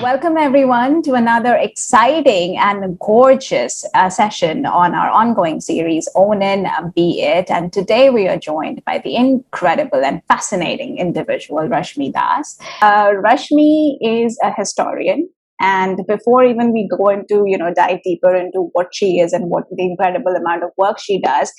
Welcome everyone to another exciting and gorgeous session on our ongoing series, Own In, Be It. And today we are joined by the incredible and fascinating individual, Rashmi Das. Rashmi is a historian. And before even we go into, dive deeper into what she is and what the incredible amount of work she does,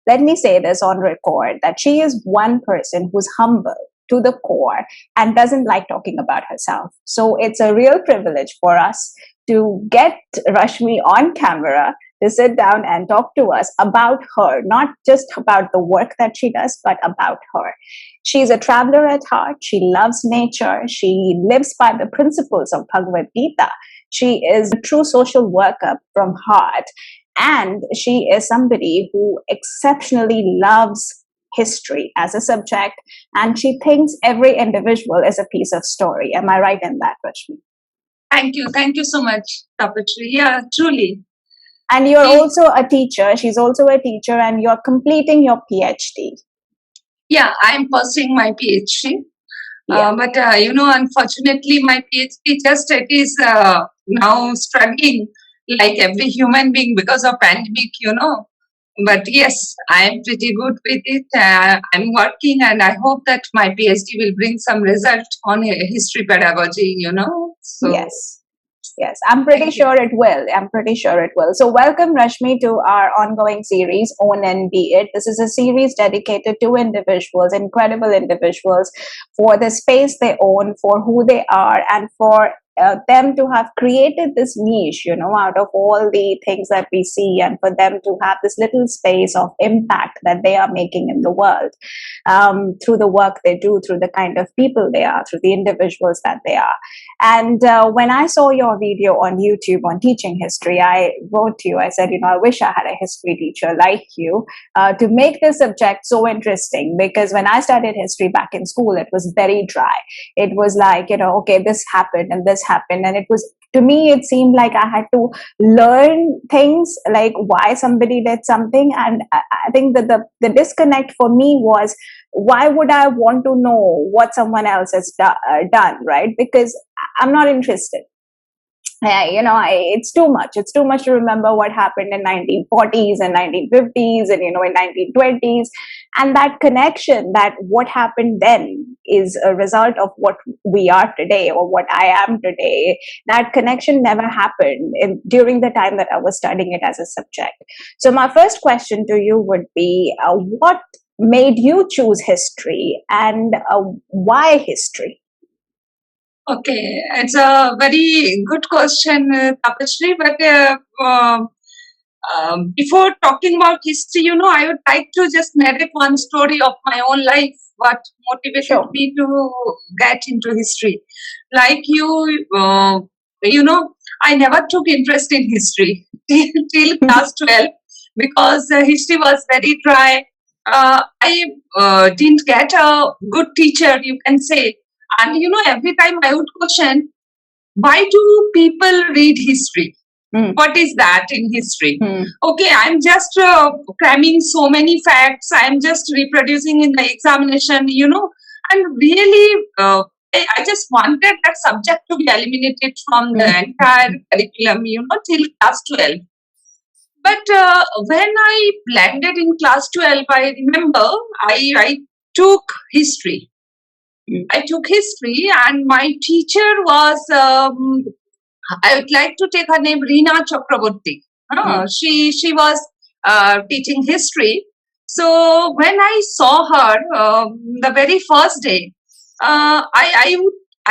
let me say this on record that she is one person who's humble to the core and doesn't like talking about herself. So it's a real privilege for us to get Rashmi on camera to sit down and talk to us about her, not just about the work that she does, but about her. She's a traveler at heart. She loves nature. She lives by the principles of Bhagavad Gita. She is a true social worker from heart. And she is somebody who exceptionally loves history as a subject, and she thinks every individual is a piece of story. Am I right in that, Rashmi? Thank you so much, Tapashri. Yeah, truly. And you're also a teacher. She's also a teacher, and you're completing your PhD. Yeah, I'm pursuing my PhD. Yeah. But unfortunately, my PhD it is now struggling like every human being because of pandemic. But yes, I'm pretty good with it. I'm working, and I hope that my PhD will bring some result on history pedagogy. So, yes, I'm pretty sure it will. So welcome, Rashmi, to our ongoing series, Own and Be It. This is a series dedicated to individuals, incredible individuals, for the space they own, for who they are, and for them to have created this niche, out of all the things that we see, and for them to have this little space of impact that they are making in the world through the work they do, through the kind of people they are, through the individuals that they are. And when I saw your video on YouTube on teaching history, I wrote to you, I said, I wish I had a history teacher like you to make this subject so interesting, because when I studied history back in school, it was very dry. It was like, okay, this happened and this happened. And it was, to me, it seemed like I had to learn things like why somebody did something. And I think that the disconnect for me was, why would I want to know what someone else has done, right? Because I'm not interested. It's too much. It's too much to remember what happened in 1940s and 1950s and, in 1920s. And that connection, that what happened then is a result of what we are today or what I am today. That connection never happened during the time that I was studying it as a subject. So my first question to you would be, what made you choose history, and why history? Okay, it's a very good question, Tapashri. But before talking about history, I would like to just narrate one story of my own life. What motivated me to get into history? Like you, I never took interest in history till class 12 because history was very dry. I didn't get a good teacher, you can say. And every time I would question, why do people read history? What is that in history? Okay, I'm just cramming so many facts. I'm just reproducing in the examination, and really, I just wanted that subject to be eliminated from the entire curriculum, till class 12. But when I landed in class 12, I remember I took history. I took history, and my teacher was, I would like to take her name, Reena Chakraborty. She was teaching history. So when I saw her the very first day, I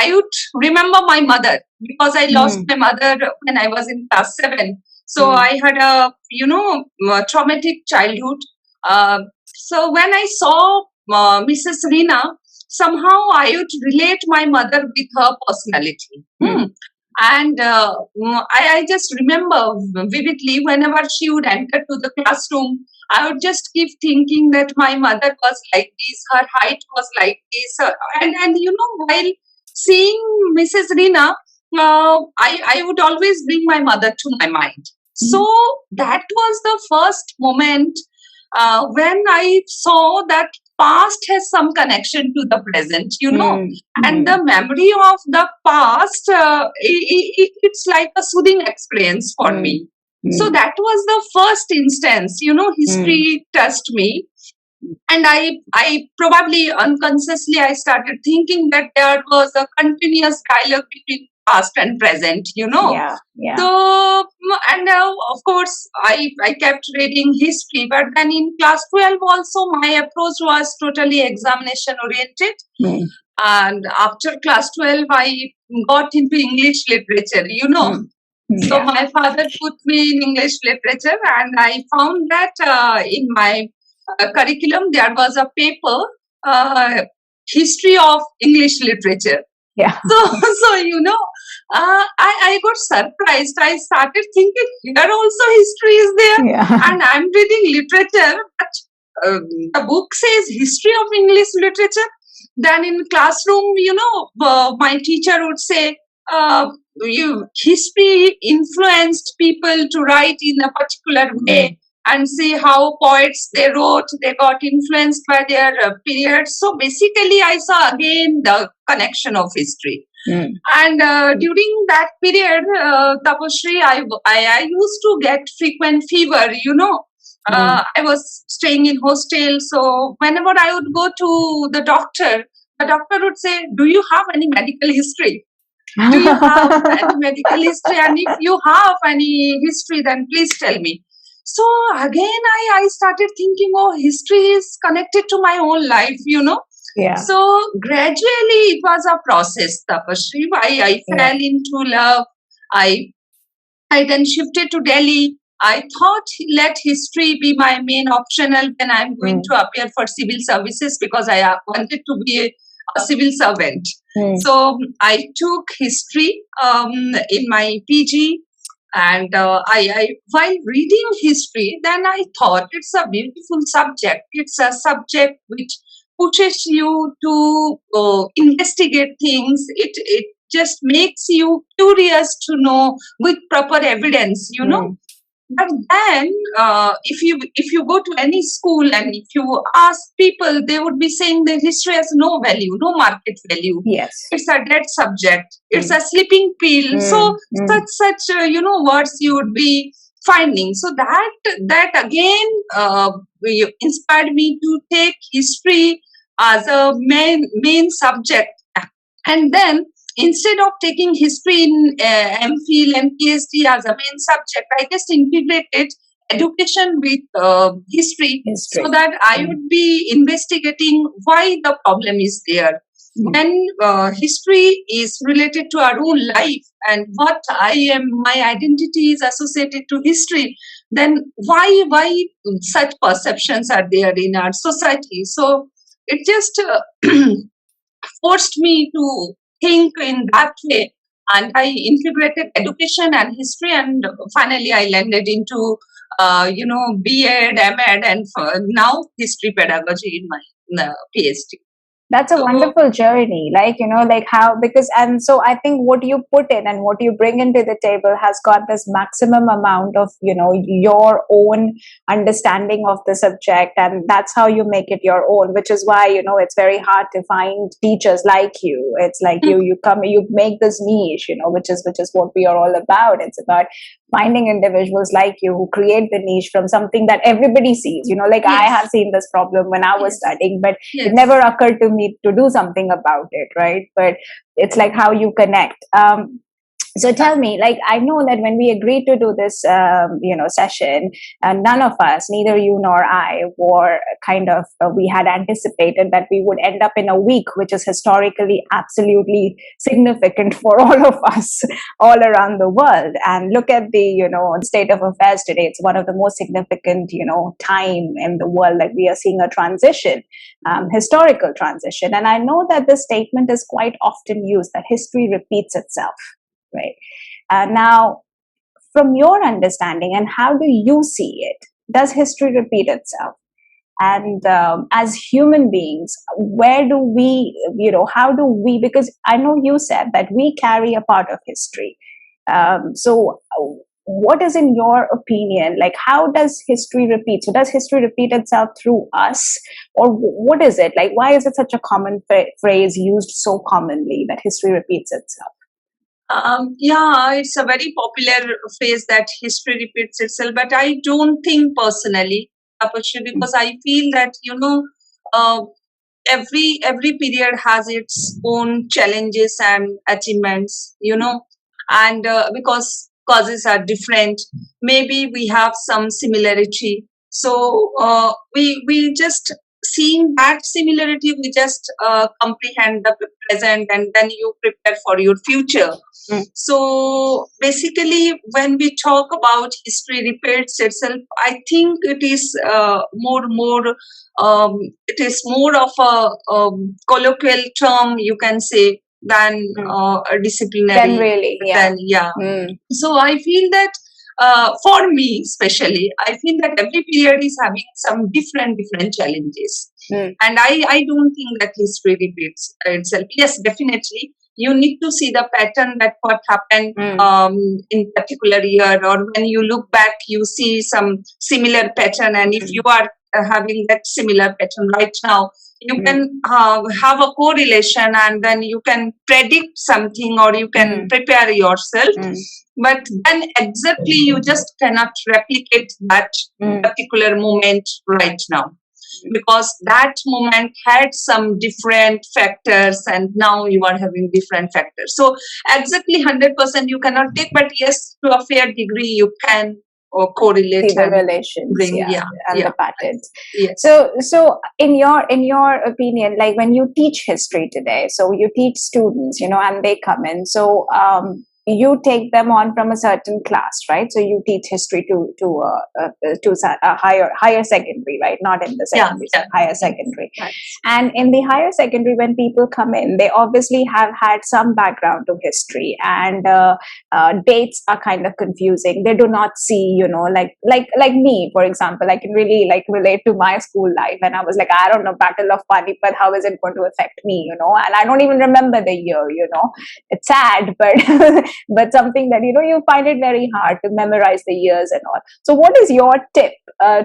would remember my mother, because I lost my mother when I was in class 7. So I had a traumatic childhood. So when I saw Mrs. Reena, somehow I would relate my mother with her personality. And I just remember vividly, whenever she would enter to the classroom, I would just keep thinking that my mother was like this, her height was like this. And while seeing Mrs. Reena, I would always bring my mother to my mind. So that was the first moment when I saw that past has some connection to the present, and Mm. the memory of the past, it's like a soothing experience for Mm. me. So Mm. that was the first instance, history touched me. And I probably unconsciously I started thinking that there was a continuous dialogue between past and present. Yeah. Yeah. So, and of course, I kept reading history, but then in class 12 also, my approach was totally examination oriented. Mm. And after class 12, I got into English literature. So Yeah. my father put me in English literature, and I found that in my curriculum there was a paper, history of English literature. Yeah. So I got surprised. I started thinking here also history is there, Yeah. and I'm reading literature, but the book says history of English literature. Then in classroom, my teacher would say, history influenced people to write in a particular way, and see how poets they wrote, they got influenced by their period. So basically, I saw again the connection of history. Mm. And during that period, Tapashri, I used to get frequent fever. I was staying in hostel, so whenever I would go to the doctor would say, "Do you have any medical history? Do you have any medical history? And if you have any history, then please tell me." So again, I started thinking, oh, history is connected to my own life. Yeah. So gradually it was a process, Tapashri. I fell into love. I then shifted to Delhi. I thought, let history be my main optional when I'm going to appear for civil services, because I wanted to be a civil servant. So I took history in my PG, and I while reading history, then I thought it's a beautiful subject. It's a subject which pushes you to investigate things. It just makes you curious to know with proper evidence. But then, if you go to any school and if you ask people, they would be saying that history has no value, no market value. Yes. It's a dead subject. It's a sleeping pill. So such words you would be finding. So that again inspired me to take history as a main subject. And then, instead of taking history in MPhil and PhD as a main subject, I just integrated education with history, so that I would be investigating why the problem is there. When history is related to our own life, and what I am, my identity is associated to history, then why such perceptions are there in our society? So it just forced me to think in that way, and I integrated education and history, and finally I landed into B.Ed, M.Ed, and now history pedagogy in my PhD. That's a wonderful journey, like how, because, and so I think what you put in and what you bring into the table has got this maximum amount of your own understanding of the subject, and that's how you make it your own, which is why it's very hard to find teachers like you. It's like you come, you make this niche, which is what we are all about. It's about finding individuals like you who create the niche from something that everybody sees. I have seen this problem when I was studying, but it never occurred to me to do something about it, right? But it's like how you connect. So tell me, like, I know that when we agreed to do this, session, none of us, neither you nor I, were we had anticipated that we would end up in a week, which is historically absolutely significant for all of us, all around the world. And look at the, state of affairs today. It's one of the most significant, time in the world that we are seeing a transition, historical transition. And I know that this statement is quite often used, that history repeats itself. Right. Now, from your understanding, and how do you see it? Does history repeat itself? And as human beings, where do we, how do we, because I know you said that we carry a part of history. So what is, in your opinion, like, how does history repeat? So does history repeat itself through us, or what is it? Like, why is it such a common phrase used so commonly, that history repeats itself? Yeah, it's a very popular phrase that history repeats itself, but I don't think personally, because I feel that, uh, every period has its own challenges and achievements, and because causes are different, maybe we have some similarity. So we just seeing that similarity, we just comprehend the present, and then you prepare for your future. So basically, when we talk about history repeats itself, I think it is more. It is more of a colloquial term, you can say, than a disciplinary. Then really, yeah. So I feel that for me, especially, I feel that every period is having some different challenges, and I don't think that history repeats itself. Yes, definitely. You need to see the pattern, that what happened in particular year, or when you look back, you see some similar pattern, and if you are having that similar pattern right now, you can have a correlation, and then you can predict something, or you can prepare yourself. But then exactly you just cannot replicate that particular moment right now, because that moment had some different factors, and now you are having different factors. So exactly 100% you cannot take, but yes, to a fair degree you can correlate, see the relations, and the patterns. Yes. So in your opinion, like, when you teach history today, so you teach students, and they come in, so you take them on from a certain class, right? So you teach history to a higher secondary, right? Not in the secondary, higher secondary. Right. And in the higher secondary, when people come in, they obviously have had some background to history, and dates are kind of confusing. They do not see, like me, for example, I can really relate to my school life, and I was like, I don't know, Battle of Panipat, how is it going to affect me, and I don't even remember the year. It's sad, but something that you find it very hard to memorize the years and all. So what is your tip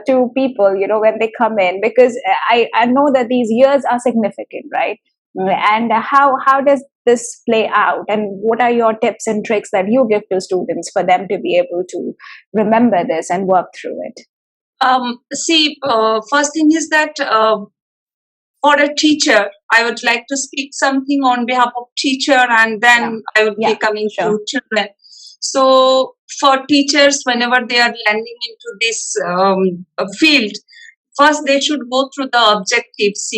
to people when they come in, because I know that these years are significant, right? And how does this play out, and what are your tips and tricks that you give to students for them to be able to remember this and work through it? First thing is that for a teacher, I would like to speak something on behalf of teacher, and then I would be coming to children. So for teachers, whenever they are landing into this field, first they should go through the objectives,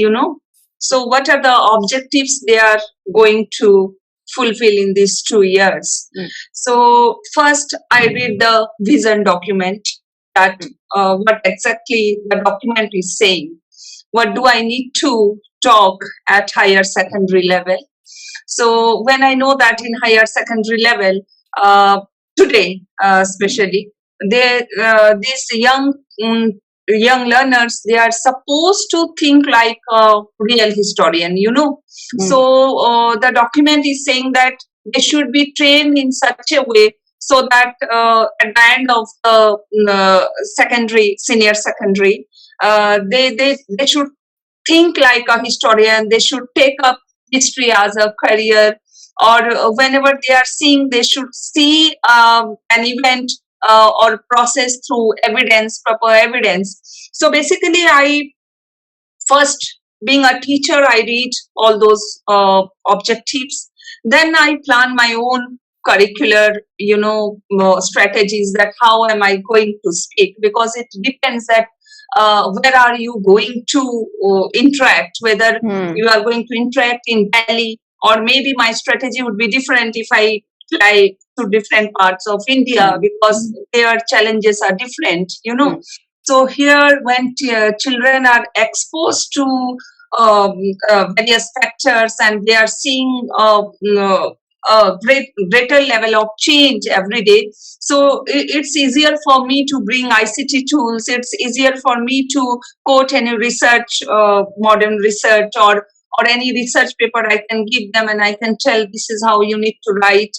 So what are the objectives they are going to fulfill in these 2 years? So first I read the vision document, that what exactly the document is saying. What do I need to talk at higher secondary level? So when I know that in higher secondary level, today especially, these young learners, they are supposed to think like a real historian, So the document is saying that they should be trained in such a way, so that at the end of the senior secondary, they should think like a historian. They should take up history as a career, or whenever they are seeing, they should see an event or process through proper evidence. So basically, first, being a teacher, I read all those objectives. Then I plan my own curricular, strategies, that how am I going to speak, because it depends that where are you going to interact, whether you are going to interact in Delhi, or maybe my strategy would be different if I fly to different parts of India, because their challenges are different, So here, when children are exposed to various factors, and they are seeing a greater level of change every day, so it's easier for me to bring ICT tools. It's easier for me to quote any research, modern research, or any research paper I can give them, and I can tell this is how you need to write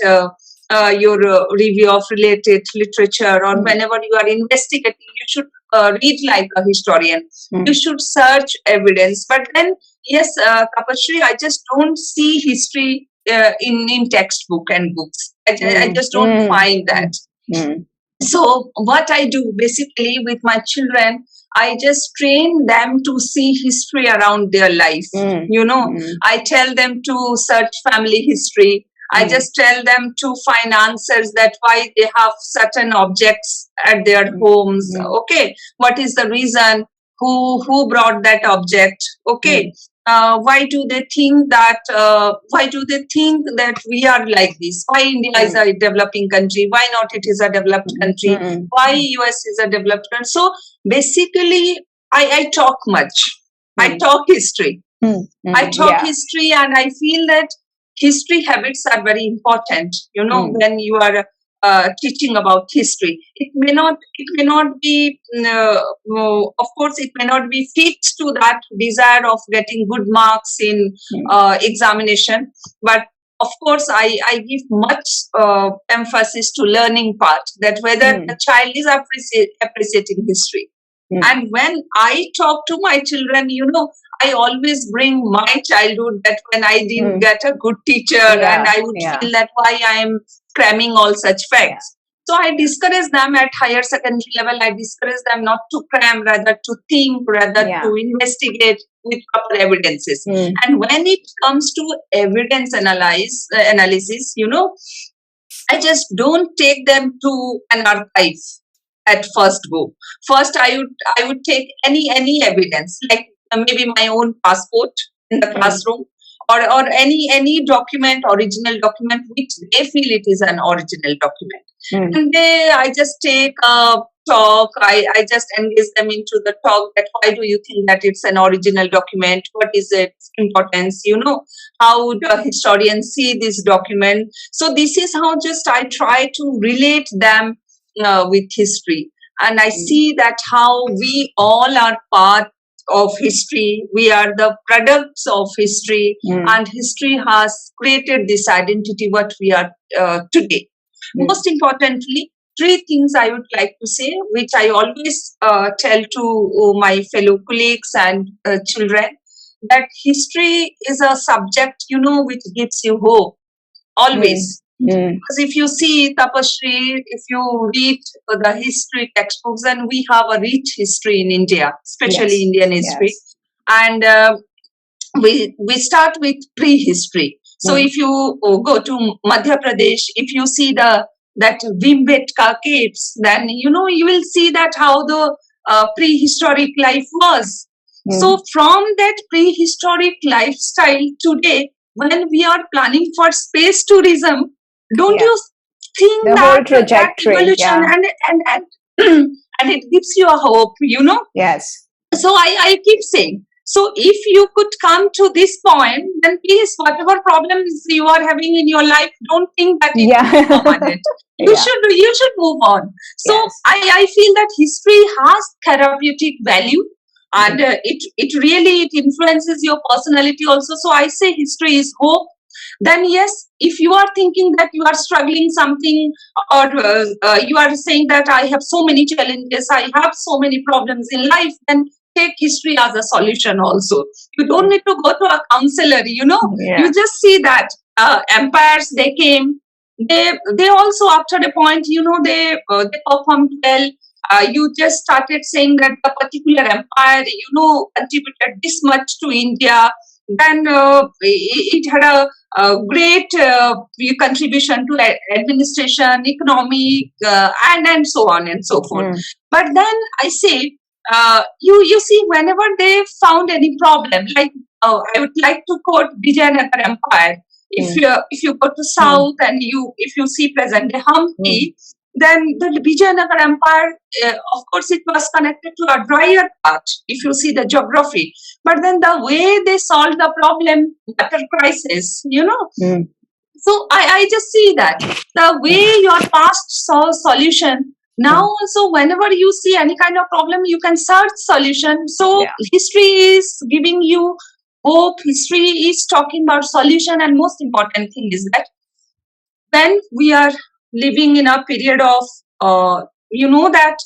your review of related literature, or whenever you are investigating, you should read like a historian. You should search evidence. But then, yes, Tapashri, I just don't see history in textbook and books. I just don't find that. So what I do basically with my children, I just train them to see history around their life. I tell them to search family history. I just tell them to find answers that why they have certain objects at their homes. Okay, what is the reason? Who brought that object? Okay, why do they think that? Why do they think that we are like this? Why India is a developing country? Why not it is a developed country? Why US is a developed country? So basically, I talk much. I talk history. I talk history, and I feel that history habits are very important. When you are teaching about history, it may not be, of course, it may not be fixed to that desire of getting good marks in examination, but of course, I give much emphasis to learning part, that whether the child is appreciating history. And when I talk to my children, I always bring my childhood, that when I didn't get a good teacher, and I would feel that why I am cramming all such facts. So I discourage them at higher secondary level. I discourage them not to cram, rather to think, rather to investigate with proper evidences. And when it comes to evidence analysis, I just don't take them to an archive at first go. First, I would take any evidence, like maybe my own passport in the classroom, or any document, original document, which they feel it is an original document. And I just take a talk. I just engage them into the talk, that why do you think that it's an original document? What is its importance? How the historians see this document. So this is how just I try to relate them with history. And I see that how we all are part of history. We are the products of history, and history has created this identity what we are today. Most importantly, three things I would like to say, which I always tell to my fellow colleagues and children, that history is a subject, which gives you hope, always. Because if you see, Tapashri, if you read the history textbooks, then we have a rich history in India, especially Indian history. And we start with prehistory. So if you go to Madhya Pradesh, if you see that Bhimbetka caves, then you will see that how the prehistoric life was. So from that prehistoric lifestyle today, when we are planning for space tourism, don't you think the whole trajectory, evolution and it gives you a hope, Yes. So I keep saying, so if you could come to this point, then please, whatever problems you are having in your life, don't think that it is permanent. You should move on. So I feel that history has therapeutic value, and it really influences your personality also. So I say history is hope. Then yes, if you are thinking that you are struggling something, or you are saying that I have so many challenges, I have so many problems in life, then take history as a solution also. You don't need to go to a counselor, you just see that empires, they came, they also after a point, they performed well. You just started saying that the particular empire, contributed this much to India. Then it had a great contribution to administration, economy, and so on and so forth. But then I say, you see, whenever they found any problem, like I would like to quote Vijayanagar Empire. If you go to south and if you see present day Hampi, then the Vijayanagar Empire, of course, it was connected to a drier part, if you see the geography. But then the way they solved the problem, water crisis, So I just see that the way your past saw solution, now also whenever you see any kind of problem, you can search solution. So history is giving you hope. History is talking about solution, and most important thing is that when we are living in a period of, that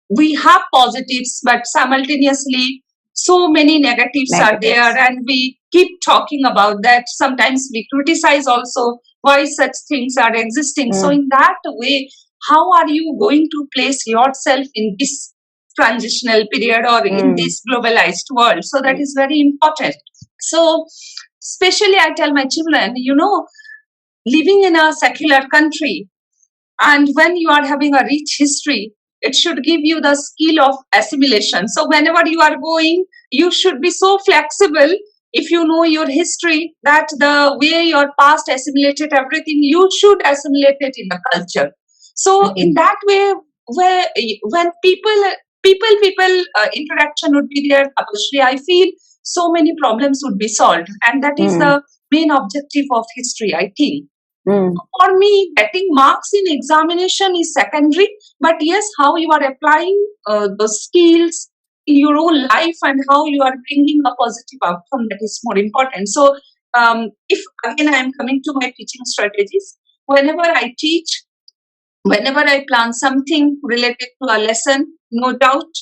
we have positives, but simultaneously so many negatives are there, and we keep talking about that. Sometimes we criticize also why such things are existing. So in that way, how are you going to place yourself in this transitional period or in this globalized world? So that is very important. So especially I tell my children, living in a secular country, and when you are having a rich history, it should give you the skill of assimilation. So whenever you are going, you should be so flexible. If you know your history, that the way your past assimilated everything, you should assimilate it in the culture. So in that way, where when people interaction would be there, Tapashri, I feel so many problems would be solved, and that is the main objective of history, I think. For me, getting marks in examination is secondary, but yes, how you are applying the skills in your own life and how you are bringing a positive outcome, that is more important. So, if again I am coming to my teaching strategies, whenever I teach, whenever I plan something related to a lesson, no doubt,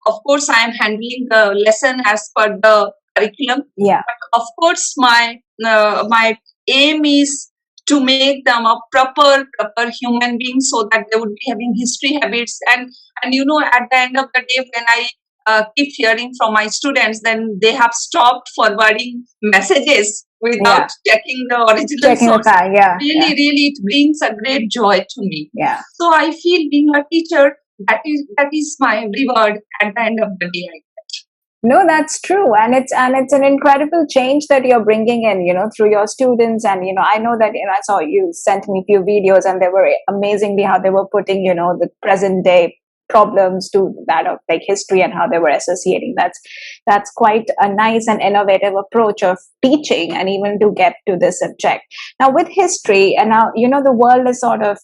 of course, I am handling the lesson as per the curriculum. Yeah. But of course, my aim is to make them a proper human being, so that they would be having history habits. And at the end of the day, when I keep hearing from my students, then they have stopped forwarding messages without checking the original source. Really, it brings a great joy to me. Yeah. So I feel being a teacher, that is my reward at the end of the day. No, that's true, and it's an incredible change that you're bringing in, through your students. And I know that I saw you sent me a few videos, and they were amazingly how they were putting the present day problems to that of like history and how they were associating. That's quite a nice and innovative approach of teaching, and even to get to this subject. Now with history, and now the world is sort of,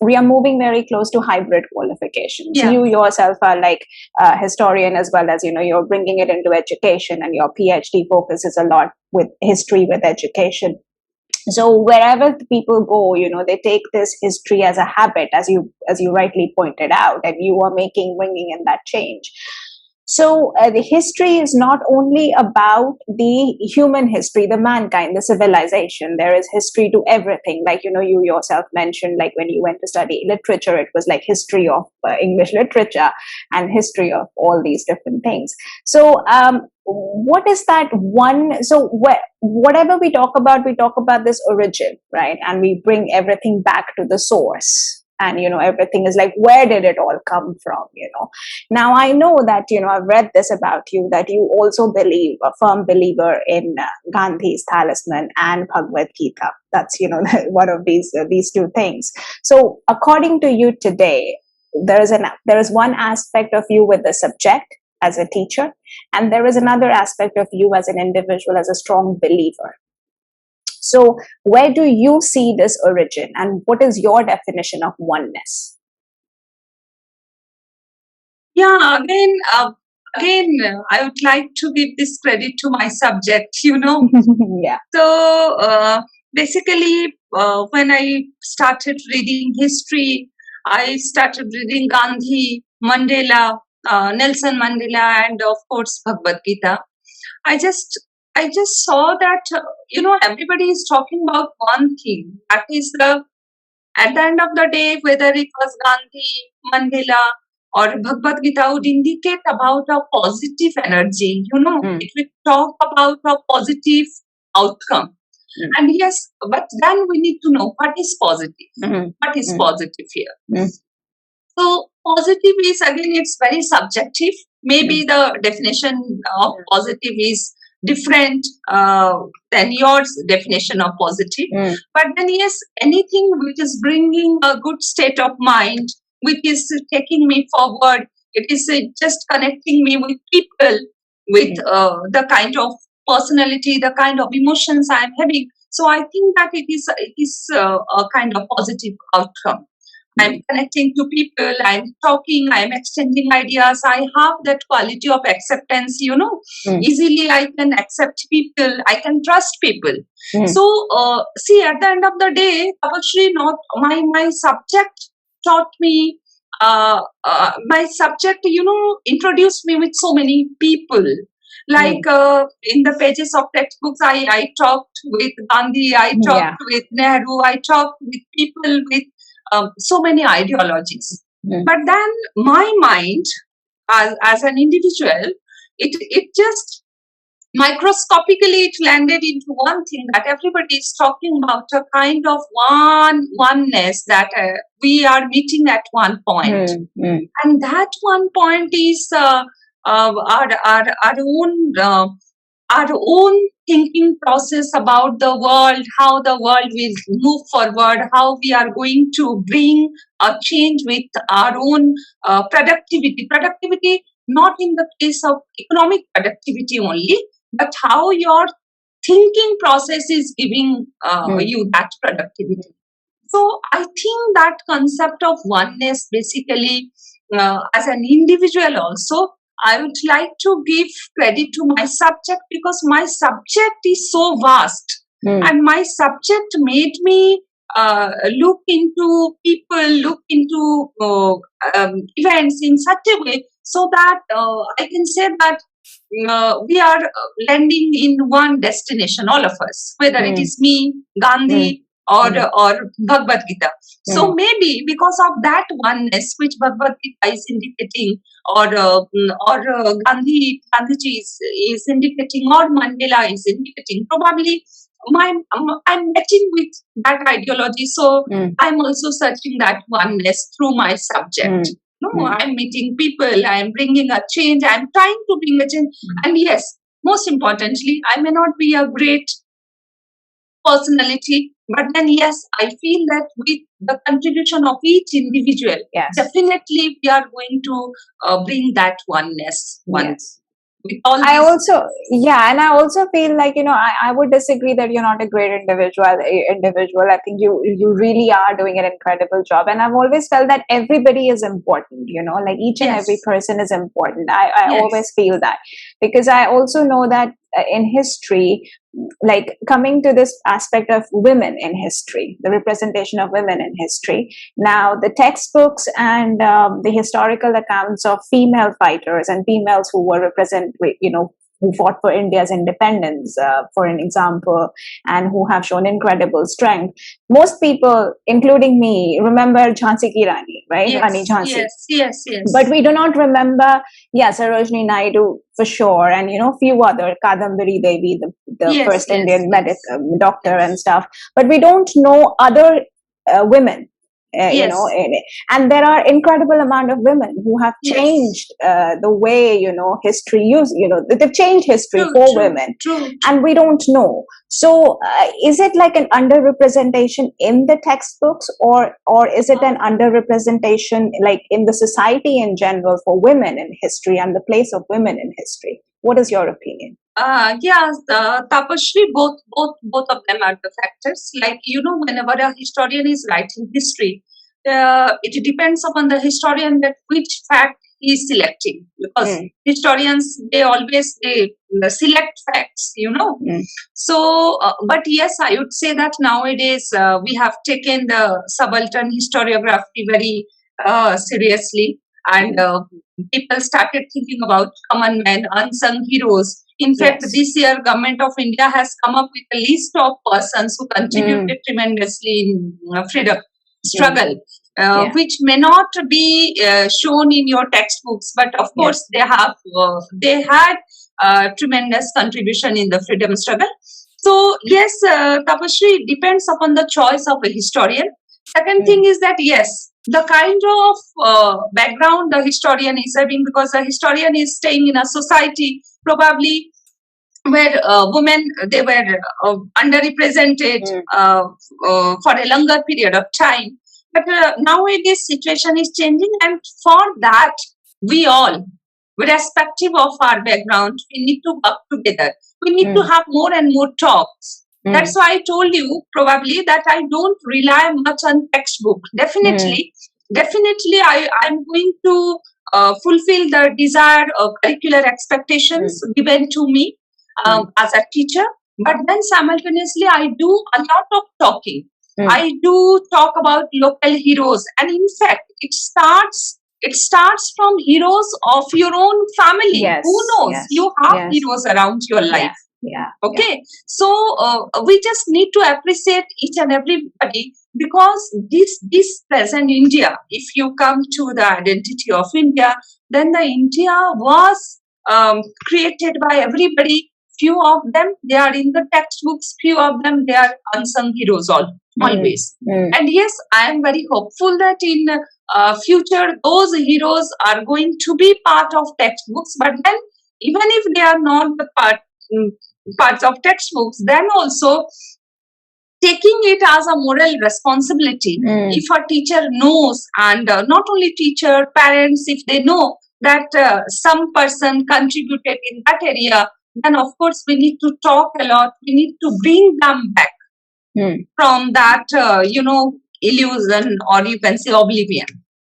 we are moving very close to hybrid qualifications. Yeah. You yourself are like a historian, as well as you're bringing it into education, and your PhD focuses a lot with history with education. So wherever people go, they take this history as a habit, as you rightly pointed out, and you are bringing in that change. So the history is not only about the human history, the mankind, the civilization. There is history to everything. Like, you yourself mentioned, like when you went to study literature, it was like history of English literature and history of all these different things. So what is that one? So whatever we talk about this origin, right? And we bring everything back to the source. And everything is like, where did it all come from? Now I know that I've read this about you, that you also believe, a firm believer in Gandhi's talisman and Bhagavad Gita. That's one of these two things. So according to you today, there is one aspect of you with the subject as a teacher, and there is another aspect of you as an individual, as a strong believer. So where do you see this origin, and what is your definition of oneness? Yeah, again, I would like to give this credit to my subject, Yeah. So basically, when I started reading history, I started reading Gandhi, Mandela, Nelson Mandela, and of course Bhagavad Gita. I just saw that everybody is talking about one thing. That is at the end of the day, whether it was Gandhi, Mandela, or Bhagavad Gita, would indicate about a positive energy. It would talk about a positive outcome. And yes, but then we need to know what is positive. What is positive here? So positive is, again, it's very subjective. Maybe the definition of positive is different than your definition of positive. But then yes, anything which is bringing a good state of mind, which is taking me forward, it is just connecting me with people, with the kind of personality, the kind of emotions I am having. So I think that it is a kind of positive outcome. I'm connecting to people, I'm talking, I'm exchanging ideas. I have that quality of acceptance, easily I can accept people, I can trust people. So, see, at the end of the day, Tapashri, not my subject taught me, my subject, introduced me with so many people. Like in the pages of textbooks, I talked with Gandhi, I talked with Nehru, I talked with people with so many ideologies. But then my mind, as an individual, it just microscopically it landed into one thing, that everybody is talking about a kind of oneness that we are meeting at one point. And that one point is our own thinking process about the world, how the world will move forward, how we are going to bring a change with our own productivity. Productivity, not in the case of economic productivity only, but how your thinking process is giving you that productivity. So I think that concept of oneness, basically, as an individual also, I would like to give credit to my subject, because my subject is so vast. And my subject made me look into people, look into events in such a way, so that I can say that we are landing in one destination, all of us, whether it is me, Gandhi, or Bhagavad Gita. So maybe because of that oneness which Bhagavad Gita is indicating, or Gandhiji is indicating, or Mandela is indicating, probably I'm matching with that ideology. So I'm also searching that oneness through my subject. I'm meeting people, I'm bringing a change, I'm trying to bring a change. And yes, most importantly, I may not be a great personality, but then yes, I feel that with the contribution of each individual, definitely we are going to bring that oneness. I also feel like, I would disagree that you're not a great individual. I think you really are doing an incredible job, and I've always felt that everybody is important, like each and every person is important. I always feel that, because I also know that in history, like coming to this aspect of women in history, the representation of women in history, now the textbooks and the historical accounts of female fighters and females who were who fought for India's independence, for an example, and who have shown incredible strength. Most people, including me, remember Jhansi Ki Rani, right? Rani Jhansi. Yes. But we do not remember, Sarojini Naidu for sure, and few other, Kadambari Devi, the first Indian doctor and stuff. But we don't know other women. And there are incredible amount of women who have changed the way history they've changed history for women, and we don't know. So is it like an underrepresentation in the textbooks, or is it an underrepresentation like in the society in general for women in history and the place of women in history? What is your opinion? Tapashri, both of them are the factors. Like, whenever a historian is writing history, it depends upon the historian that which fact he is selecting, because historians, they always select facts, So, but yes, I would say that nowadays we have taken the subaltern historiography very seriously, and people started thinking about common men, unsung heroes. In fact, this year, Government of India has come up with a list of persons who contributed tremendously in freedom struggle, which may not be shown in your textbooks, but of course they had tremendous contribution in the freedom struggle. So yes, Tapashri, it depends upon the choice of a historian. Second thing is that yes, the kind of background the historian is having, because the historian is staying in a society probably where women, they were underrepresented for a longer period of time. But nowadays situation is changing, and for that we all, irrespective of our background, we need to work together. We need to have more and more talks. That's why I told you probably that I don't rely much on textbook. Definitely, I'm going to fulfill the desired curricular expectations given to me as a teacher. But then simultaneously, I do a lot of talking. I do talk about local heroes, and in fact, it starts from heroes of your own family. Who knows? You have heroes around your life. Okay, so we just need to appreciate each and everybody, because this present India, if you come to the identity of India, then the India was created by everybody. Few of them, they are in the textbooks, few of them, they are unsung heroes always. And yes, I am very hopeful that in future those heroes are going to be part of textbooks. But then even if they are not the parts of textbooks, then also taking it as a moral responsibility. If a teacher knows, and not only teacher, parents, if they know that some person contributed in that area, then of course we need to talk a lot. We need to bring them back from that, illusion, or you can say oblivion.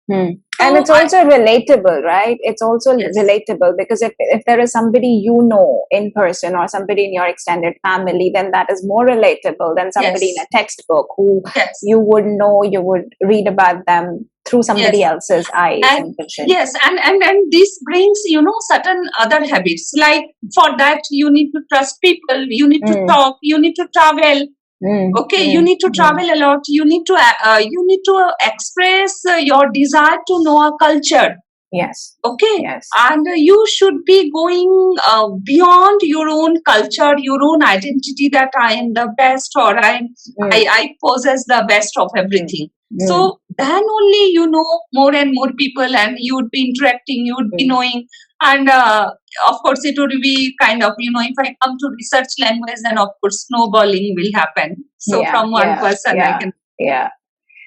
And it's also relatable, right? It's also relatable, because if there is somebody you know in person, or somebody in your extended family, then that is more relatable than somebody in a textbook who you would know, you would read about them through somebody else's eyes and vision. Yes, and this brings, certain other habits. Like for that, you need to trust people, you need to talk, you need to travel. You need to travel a lot. You need to express your desire to know a culture. Yes. Okay. Yes. And you should be going beyond your own culture, your own identity, that I am the best, or I possess the best of everything. So then only more and more people, and you would be interacting, you would be knowing. And of course, it would be kind of, if I come to research language, then of course snowballing will happen. So from one person, I can.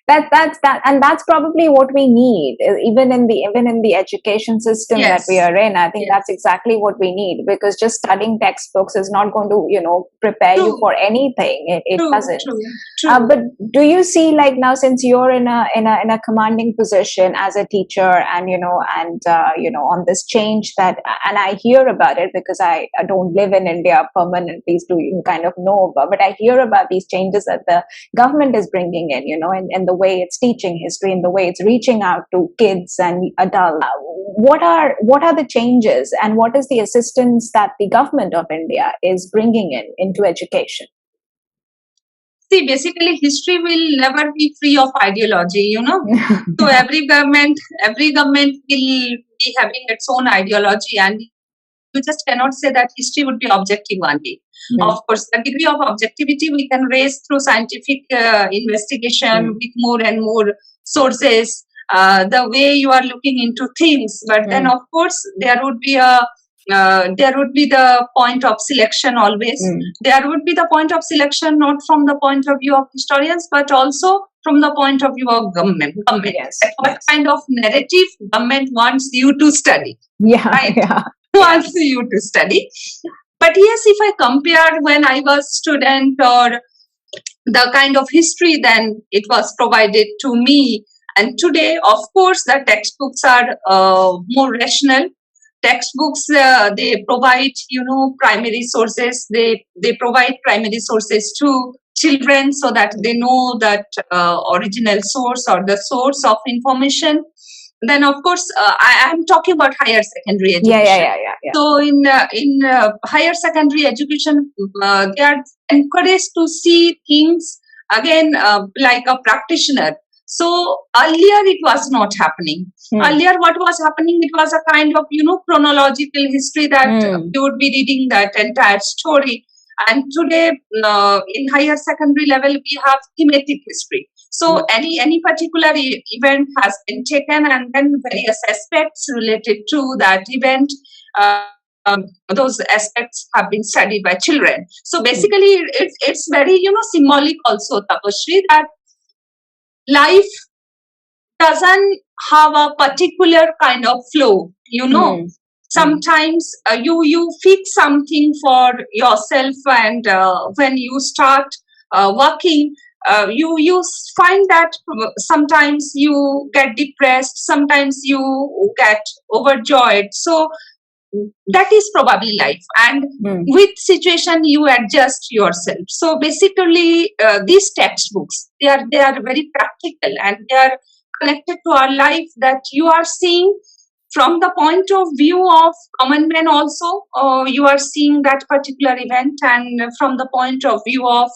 That's and that's probably what we need, even in the education system that we are in. I think that's exactly what we need, because just studying textbooks is not going to prepare you for anything. It doesn't. But do you see, like, now, since you're in a commanding position as a teacher, and on this change that, and I hear about it because I don't live in India permanently to even kind of know about, but I hear about these changes that the government is bringing in, and the way it's teaching history, and the way it's reaching out to kids and adults. What are the changes, and what is the assistance that the government of India is bringing into education? See, basically, history will never be free of ideology, So every government will be having its own ideology, and you just cannot say that history would be objective only. Of course, the degree of objectivity we can raise through scientific investigation with more and more sources, the way you are looking into things. But then, of course, there would be the point of selection always. There would be the point of selection not from the point of view of historians, but also from the point of view of government. What kind of narrative government wants you to study? Wants you to study. But yes, if I compare when I was student, or the kind of history then it was provided to me, and today, of course, the textbooks are more rational. Textbooks, they provide, primary sources. They provide primary sources to children, so that they know that original source, or the source of information. Then, of course, I am talking about higher secondary education. So in higher secondary education, they are encouraged to see things again like a practitioner. So earlier it was not happening. Earlier, what was happening? It was a kind of chronological history that you would be reading that entire story. And today, in higher secondary level, we have thematic history. So any particular event has been taken, and then various aspects related to that event, those aspects have been studied by children. So basically, it's very symbolic also, Tapashri, that life doesn't have a particular kind of flow, Sometimes you fix something for yourself, and when you start working, you find that sometimes you get depressed, sometimes you get overjoyed. So that is probably life, and with situation you adjust yourself. So basically these textbooks, they are very practical, and they are connected to our life, that you are seeing from the point of view of common man also. You are seeing that particular event, and from the point of view of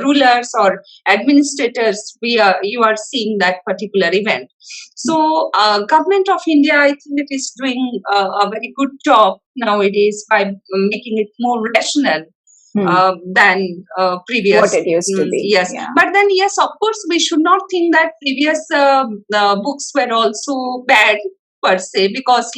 rulers or administrators, you are seeing that particular event. So government of India, I think it is doing a very good job nowadays by making it more rational than previous. What it used to be. Yes. Yeah. But then, yes, of course, we should not think that previous books were also bad per se, because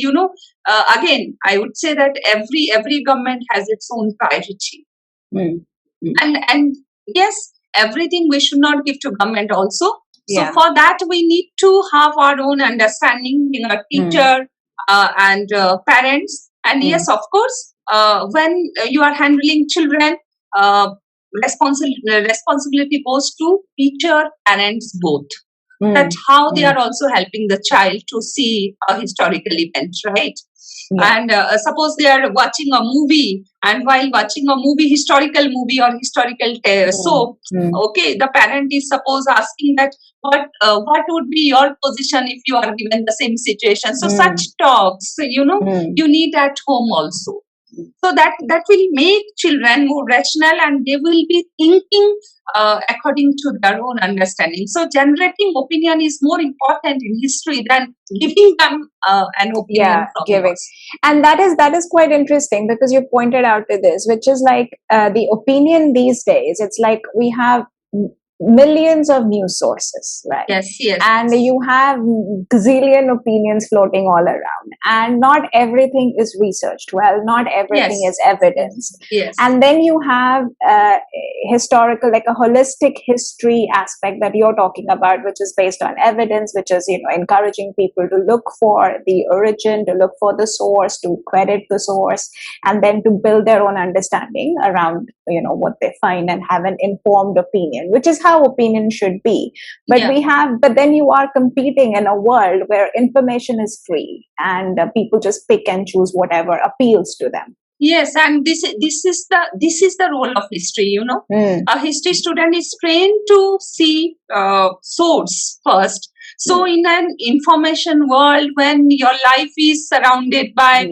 again, I would say that every government has its own priority. And yes, everything we should not give to government also. So for that we need to have our own understanding, being a teacher and parents. And yes, of course, when you are handling children, responsibility goes to teacher, parents, both. That how they are also helping the child to see a historical event, right? And suppose they are watching a movie, and while watching a movie, historical movie or historical soap, okay, the parent is suppose asking that what would be your position if you are given the same situation. So such talks, you need at home also. So that will make children more rational, and they will be thinking according to their own understanding. So generating opinion is more important in history than giving them an opinion. Giving. And that is quite interesting, because you pointed out to this, which is like the opinion these days. It's like we have millions of news sources, right? Yes. And you have gazillion opinions floating all around, and not everything is researched well, not everything is evidenced. And then you have historical, like a holistic history aspect that you're talking about, which is based on evidence, which is encouraging people to look for the origin, to look for the source, to credit the source, and then to build their own understanding around what they find, and have an informed opinion, which is how opinion should be. But but then you are competing in a world where information is free, and people just pick and choose whatever appeals to them. Yes, and this is the role of history. A history student is trained to see source first. So in an information world, when your life is surrounded by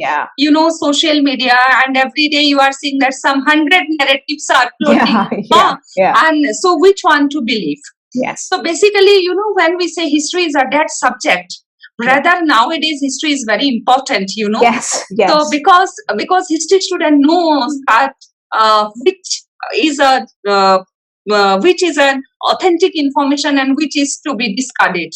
social media, and every day you are seeing that some 100 narratives are floating, and so which one to believe? Yes. So basically, when we say history is a dead subject, rather nowadays history is very important. Yes. So because history student knows that which is an authentic information and which is to be discarded.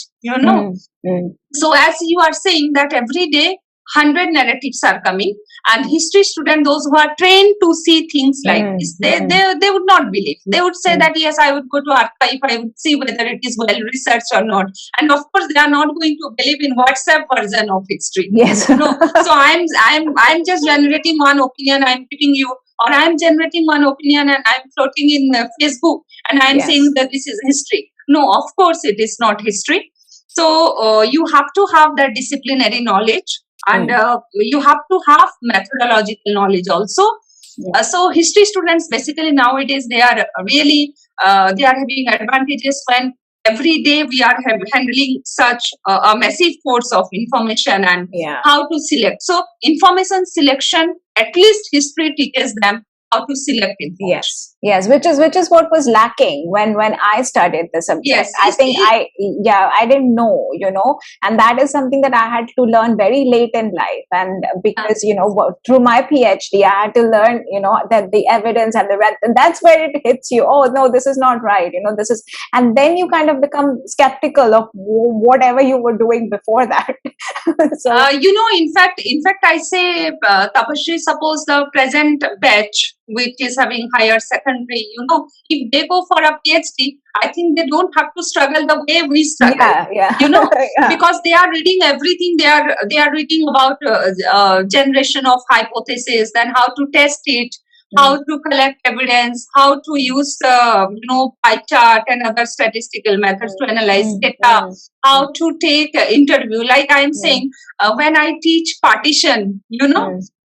So as you are saying that every day 100 narratives are coming, and history students, those who are trained to see things like this, they would not believe. They would say that yes, I would go to archive, I would see whether it is well researched or not. And of course they are not going to believe in WhatsApp version of history. Yes. So I'm just generating one opinion, I'm giving you, or I'm generating one opinion and I'm floating in Facebook, and I'm saying that this is history. No, of course it is not history. So you have to have that disciplinary knowledge, and you have to have methodological knowledge also. So history students basically nowadays, they are really they are having advantages when every day we are handling such a massive force of information, and how to select. So information selection, at least history teaches them how to select information. Yes, which is what was lacking when I studied the subject. Yes, I think I didn't know, and that is something that I had to learn very late in life. And because through my PhD, I had to learn that the evidence and and that's where it hits you. Oh no, this is not right. This is, and then you kind of become skeptical of whatever you were doing before that. So in fact, I say, Tapashri, suppose the present batch which is having higher secondary, if they go for a PhD, I think they don't have to struggle the way we struggle. Yeah. Because they are reading everything. They are reading about generation of hypothesis, then how to test it, how to collect evidence, how to use pie chart and other statistical methods to analyze data, how to take interview. Like I am saying, when I teach partition,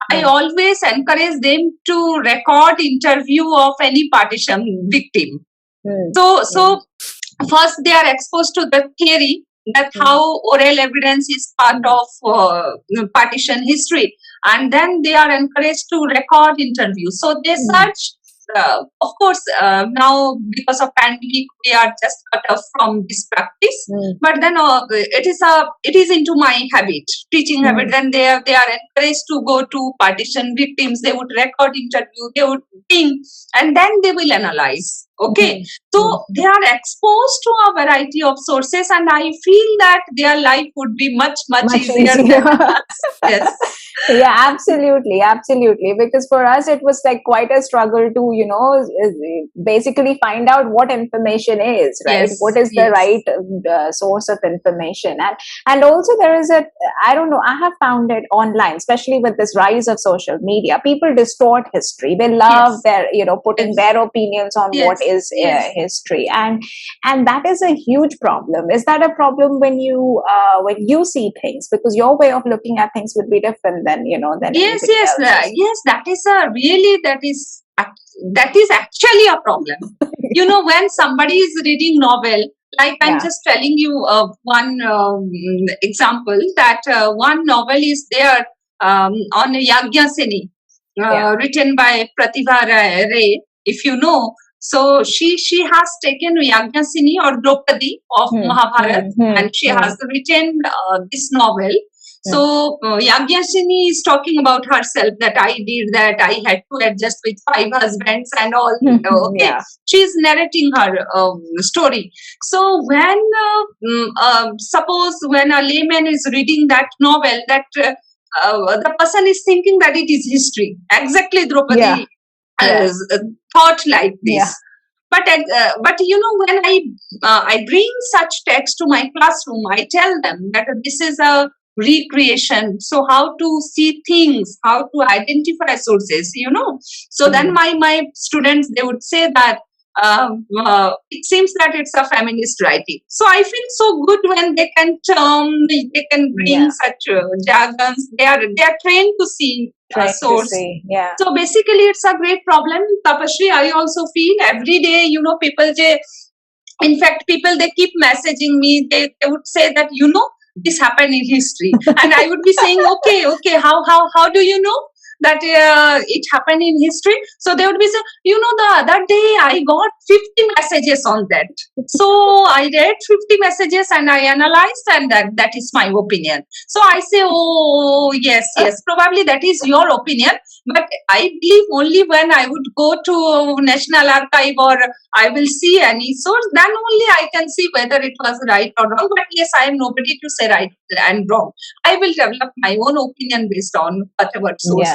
I always encourage them to record interview of any partition victim. So first they are exposed to the theory that how oral evidence is part of partition history, and then they are encouraged to record interviews. So they search. Of course, now because of pandemic, we are just cut off from this practice. But then it is into my habit, teaching habit. Then they are encouraged to go to partition victims. They would record interview. They would think, and then they will analyze. Okay, so they are exposed to a variety of sources, and I feel that their life would be much easier than us. Yes. Yeah, absolutely. Because for us, it was like quite a struggle to, basically find out what information is, right? Yes, what is the right source of information. And also there is I don't know, I have found it online, especially with this rise of social media, people distort history. They love their, putting their opinions on what is history. And that is a huge problem. Is that a problem when you see things? Because your way of looking at things would be different than yes, that is actually a problem. When somebody is reading novel, like I'm just telling you one example, that one novel is there on Yagyaseni, written by Pratibha Ray, if you know. So she has taken Yagyaseni or Draupadi of Mahabharata, and she has written this novel. So Yagyaseni is talking about herself, that I did that, I had to adjust with 5 husbands and all. Okay, she's narrating her story. So when suppose when a layman is reading that novel, that the person is thinking that it is history. Exactly, Draupadi thought like this. But when I bring such text to my classroom, I tell them that this is a recreation. So how to see things, how to identify sources, So then my students, they would say that it seems that it's a feminist writing. So I feel so good when they can bring such jargons. They are trained to see source. So basically, it's a great problem. Tapashri, I also feel every day, people, in fact, people, they keep messaging me. They would say that, this happened in history. And I would be saying, okay, how do you know that it happened in history? So they would be saying, the other day I got 50 messages on that. So I read 50 messages and I analyzed, and that is my opinion. So I say, oh, yes, probably that is your opinion. But I believe only when I would go to National Archive or I will see any source, then only I can see whether it was right or wrong. But yes, I am nobody to say right and wrong. I will develop my own opinion based on whatever source.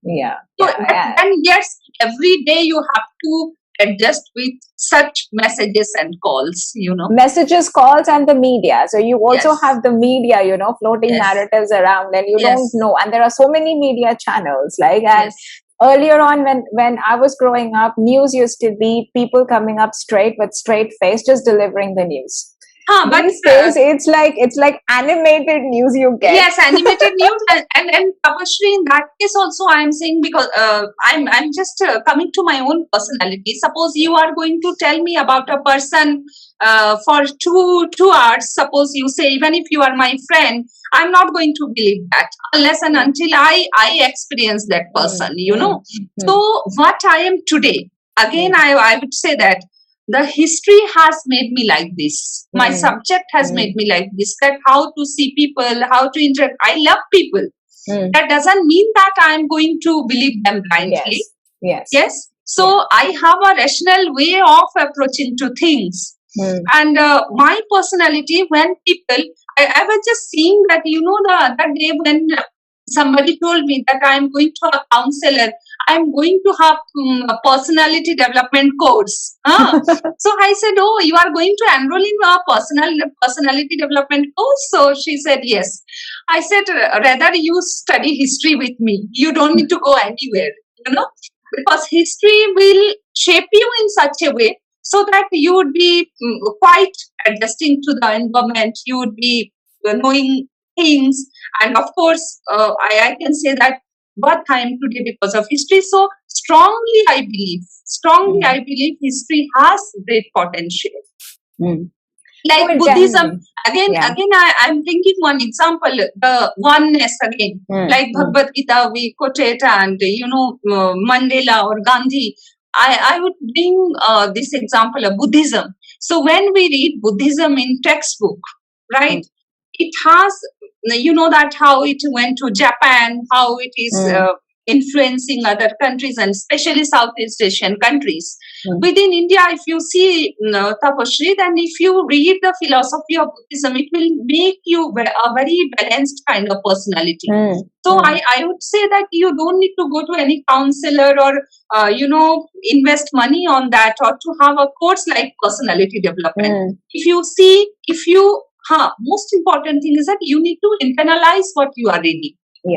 And yes, every day you have to adjust with such messages and calls, Messages, calls, and the media. So you also have the media, floating narratives around, and you don't know. And there are so many media channels, earlier on, when I was growing up, news used to be people coming up straight with straight face, just delivering the news. But these days, it's like animated news you get. Yes, animated news, and Tapashri, in that case also I am saying, because I'm just coming to my own personality. Suppose you are going to tell me about a person for 2 hours. Suppose you say, even if you are my friend, I'm not going to believe that unless and until I experience that person. So what I am today, again, I would say that the history has made me like this. My subject has made me like this, that how to see people, how to interact. I love people. That doesn't mean that I am going to believe them blindly. Yes. So I have a rational way of approaching to things. And my personality, when people, I was just seeing that, the other day when somebody told me that I am going to a counselor, I'm going to have a personality development course. So I said, oh, you are going to enroll in a personality development course? So she said, yes. I said, rather you study history with me. You don't need to go anywhere, because history will shape you in such a way so that you would be quite adjusting to the environment. You would be knowing things. And of course, I can say that what I am today because of history. So strongly I believe history has great potential. Like Buddhism, again, I'm thinking one example, the oneness again, like Bhagavad Gita, we quote it, and Mandela or Gandhi. I would bring this example of Buddhism. So when we read Buddhism in textbook, right, it has, that how it went to Japan, how it is influencing other countries and especially Southeast Asian countries. Within India, if you see Tapashri, then if you read the philosophy of Buddhism, it will make you a very balanced kind of personality. So I would say that you don't need to go to any counselor or invest money on that or to have a course like personality development. Most important thing is that you need to internalize what you are reading.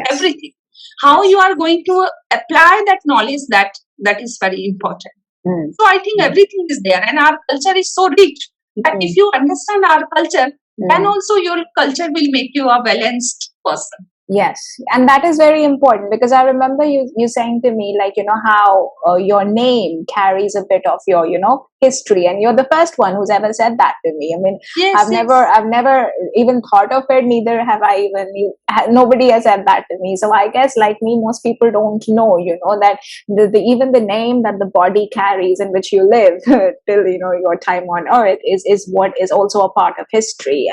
Everything. How you are going to apply that knowledge, that is very important. So I think everything is there, and our culture is so rich that if you understand our culture, then also your culture will make you a balanced person. Yes, and that is very important, because I remember you saying to me, like, how your name carries a bit of your, history, and you're the first one who's ever said that to me. I mean, I've never even thought of it, neither have I nobody has said that to me. So I guess, like me, most people don't know, that even the name that the body carries in which you live till, your time on earth is what is also a part of history.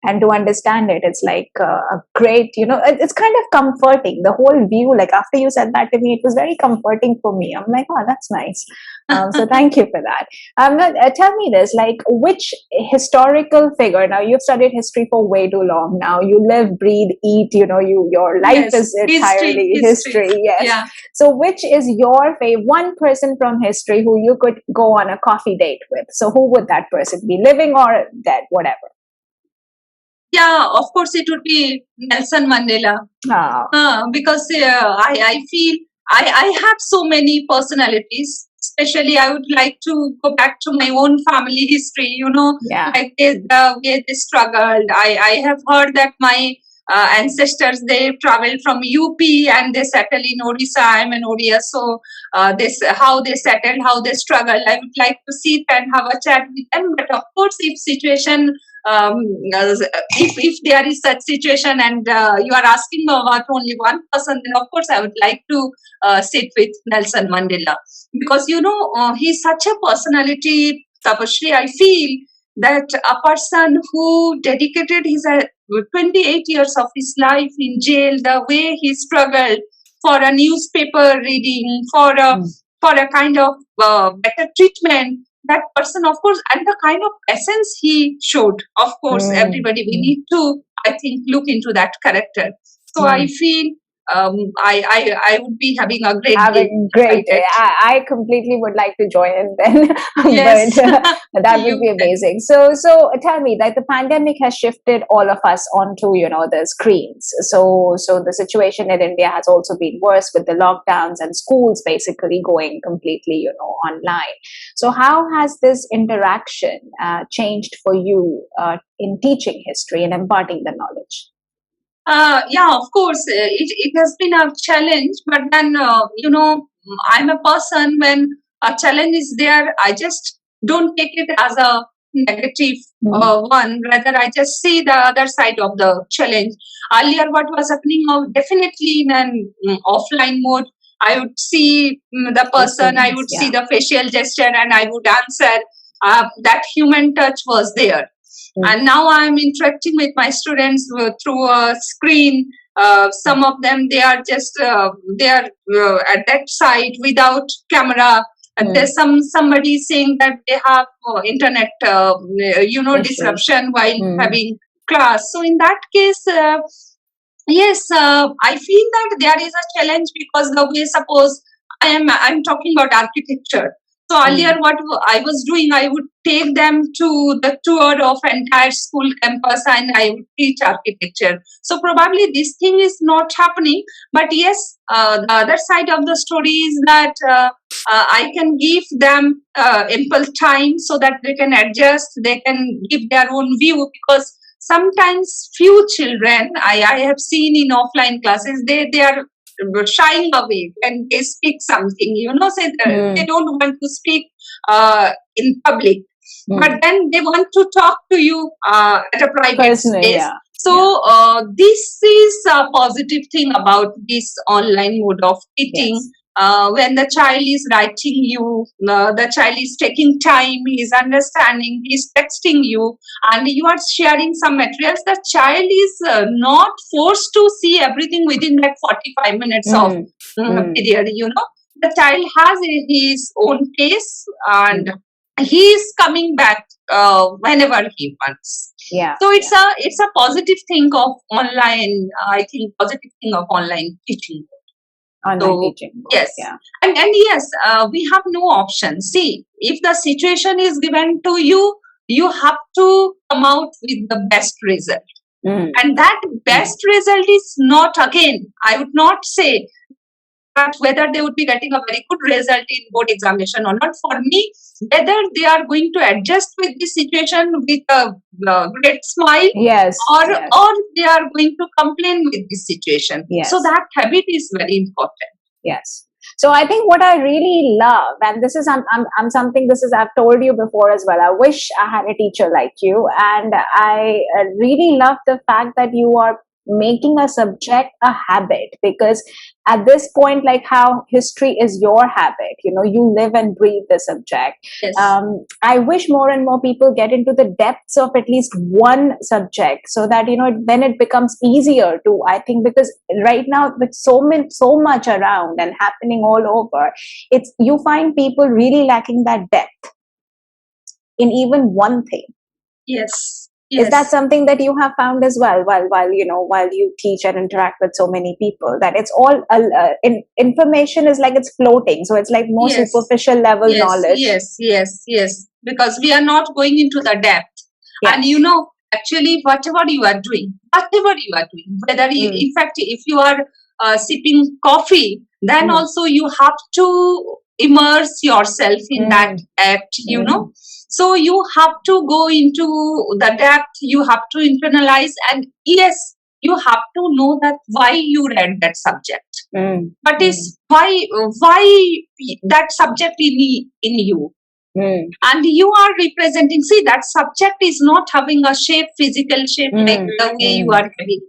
And to understand it, it's like a great, it's kind of comforting, the whole view. Like, after you said that to me, it was very comforting for me. I'm like, oh, that's nice. So thank you for that. Tell me this, like, which historical figure, now you've studied history for way too long now, you live, breathe, eat, your life is entirely history. Yes. Yeah. So which is your favorite, one person from history who you could go on a coffee date with? So who would that person be, living or dead, whatever? Yeah, of course, it would be Nelson Mandela. Because I feel I have so many personalities. Especially, I would like to go back to my own family history, like the way they struggled. I have heard that my ancestors, they traveled from UP and they settled in Odisha. I'm an Odia, so how they settled, how they struggled. I would like to sit and have a chat with them. But of course, if situation, if there is such situation and you are asking about only one person, then of course I would like to sit with Nelson Mandela, because he's such a personality, Tapashri. I feel that a person who dedicated his 28 years of his life in jail, the way he struggled for a newspaper reading, for a kind of better treatment, that person, of course, and the kind of essence he showed, of course, everybody, we need to, I think, look into that character. So I feel I would be having a great day. I completely would like to join in then. Yes. But that would be amazing. So tell me, like, the pandemic has shifted all of us onto the screens. So the situation in India has also been worse with the lockdowns and schools basically going completely online. So how has this interaction changed for you in teaching history and imparting the knowledge? Yeah, of course, it has been a challenge, but then, I'm a person, when a challenge is there, I just don't take it as a negative one. Rather, I just see the other side of the challenge. Earlier, what was happening, definitely in an offline mode, I would see the person, I would see the facial gesture, and I would answer. That human touch was there. And now I'm interacting with my students through a screen. Some of them, they are just they are at that side without camera. And there's somebody saying that they have internet disruption while having class. So in that case, Yes, I feel that there is a challenge because the way, suppose I'm talking about architecture. So earlier, what I was doing, I would take them to the tour of entire school campus and I would teach architecture. So probably this thing is not happening. But yes, the other side of the story is that I can give them ample time so that they can adjust, they can give their own view, because sometimes few children I have seen in offline classes, they are shying away when they speak something, say they don't want to speak in public, but then they want to talk to you at a private Personally, space. yeah. So this is a positive thing about this online mode of teaching. Yes. When the child is writing you, the child is taking time, he is understanding, he is texting you, and you are sharing some materials. The child is not forced to see everything within that 45 minutes of period. The child has his own pace, and he is coming back whenever he wants. Yeah. So it's a positive thing of online. I think positive thing of online teaching. Online teaching. Yes. Yeah. And yes, we have no option. See, if the situation is given to you, you have to come out with the best result. And that best result is not, again, I would not say that whether they would be getting a very good result in board examination or not. For me, whether they are going to adjust with this situation with a great smile, yes, or they are going to complain with this situation. Yes. So that habit is very important. Yes. So I think what I really love, and this is I'm something, this is I've told you before as well. I wish I had a teacher like you, and I really love the fact that you are making a subject a habit, because at this point, like how history is your habit, you live and breathe the subject. Yes. I wish more and more people get into the depths of at least one subject, so that then it becomes easier to, I think, because right now with so much around and happening all over, you find people really lacking that depth in even one thing. Yes. Is that something that you have found as well while you teach and interact with so many people, that it's all information is like it's floating, so it's like more superficial level knowledge? Yes, because we are not going into the depth. And actually whatever you are doing, whether in fact if you are sipping coffee, then also you have to immerse yourself in that act, so you have to go into the depth, you have to internalize, and yes, you have to know that why you read that subject. But is why that subject in you. And you are representing, see, that subject is not having a shape, physical shape, like the way you are having,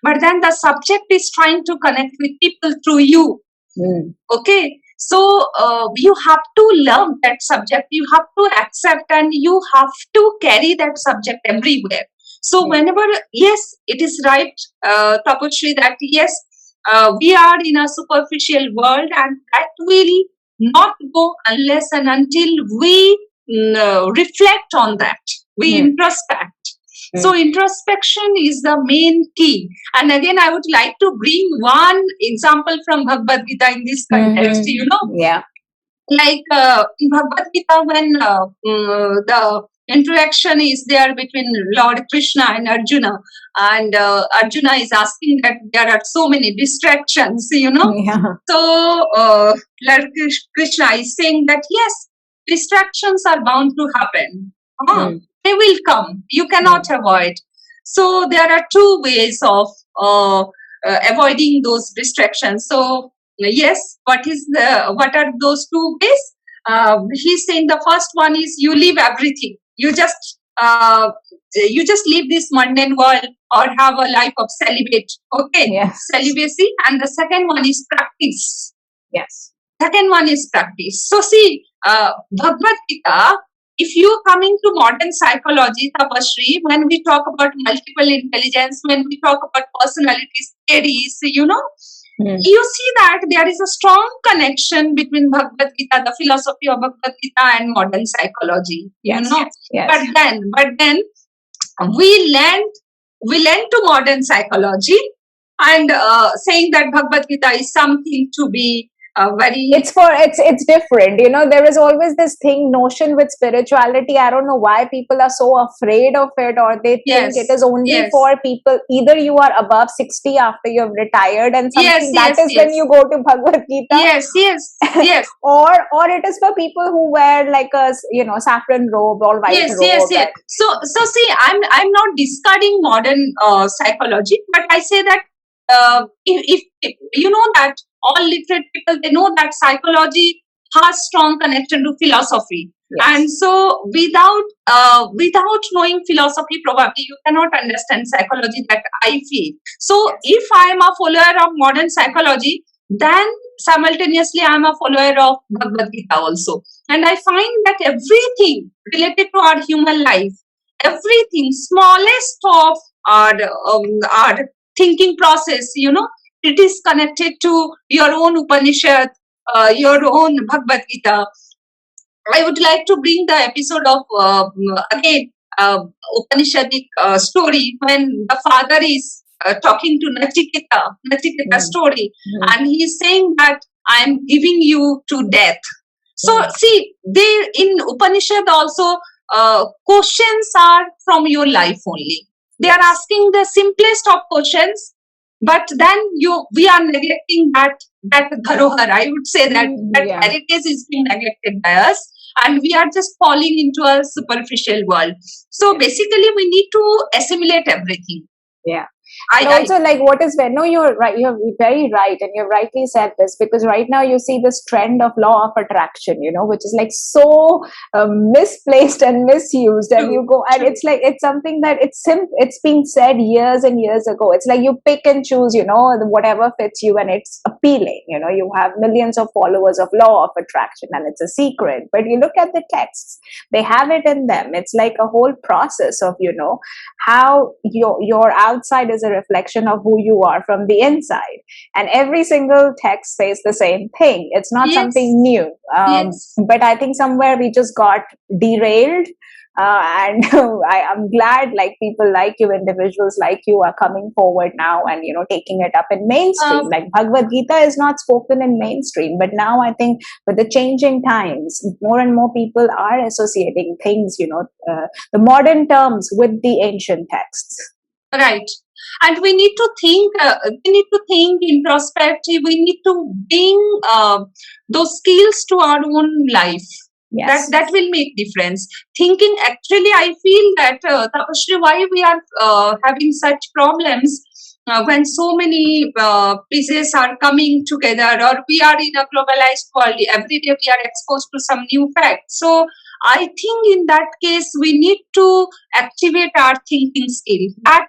but then the subject is trying to connect with people through you. Okay, so you have to love that subject, you have to accept, and you have to carry that subject everywhere. So whenever, yes, it is right, Tapashri, that yes, we are in a superficial world, and that will not go unless and until we reflect on that, we introspect. So introspection is the main key. And again, I would like to bring one example from Bhagavad Gita in this context, Yeah. Like in Bhagavad Gita, when the interaction is there between Lord Krishna and Arjuna is asking that there are so many distractions, So Lord Krishna is saying that yes, distractions are bound to happen. They will come. You cannot avoid. So there are two ways of avoiding those distractions. So yes, what are those two ways? He's saying the first one is you leave everything. You just leave this mundane world or have a life of celibate. Okay, yes. Celibacy. And the second one is practice. Yes. Second one is practice. So see, Bhagavad Gita, if you coming to modern psychology, Tapashri, when we talk about multiple intelligence, when we talk about personalities, theories, you see that there is a strong connection between Bhagavad Gita, the philosophy of Bhagavad Gita, and modern psychology. Yes. But then we lend to modern psychology, and saying that Bhagavad Gita is something to be very. It's different, you know. There is always this notion with spirituality. I don't know why people are so afraid of it, or they think it is only for people. Either you are above 60 after you have retired and something, that is when you go to Bhagavad Gita. Yes. or it is for people who wear like a, you know, saffron robe or white robe. Yes. So see, I'm not discarding modern psychology, but I say that if you know that all literate people, they know that psychology has strong connection to philosophy. And so without knowing philosophy, probably you cannot understand psychology, that I feel. So if I am a follower of modern psychology, then simultaneously I am a follower of Bhagavad Gita also. And I find that everything related to our human life, everything smallest of our thinking process, you know, it is connected to your own Upanishad, your own Bhagavad Gita. I would like to bring the episode of again Upanishadic story when the father is talking to Nachiketa story, and he is saying that I am giving you to death. So see, they in Upanishad also questions are from your life only. They are asking the simplest of questions, but then we are neglecting that dharohar. I would say that heritage is being neglected by us, and we are just falling into a superficial world. So basically, we need to assimilate everything. And also, like, what is no, you're right, you're very right, and you've rightly said this, because right now you see this trend of law of attraction, you know, which is like so misplaced and misused, and you go, and it's like, it's something that it's been said years and years ago. It's like you pick and choose, you know, whatever fits you, and it's appealing, you know. You have millions of followers of law of attraction, and it's a secret, but you look at the texts, they have it in them. It's like a whole process of, you know, how your outside is a reflection of who you are from the inside, and every single text says the same thing. It's not something new, but I think somewhere we just got derailed, and I'm glad like people like you, individuals like you, are coming forward now and, you know, taking it up in mainstream. Like Bhagavad Gita is not spoken in mainstream, but now I think with the changing times, more and more people are associating things, you know, the modern terms with the ancient texts. Right. And we need to think. We need to think introspective. We need to bring those skills to our own life. That will make difference. Thinking, actually, I feel that Tapashri, why we are having such problems when so many pieces are coming together, or we are in a globalized world. Every day we are exposed to some new facts. So I think in that case we need to activate our thinking skill, that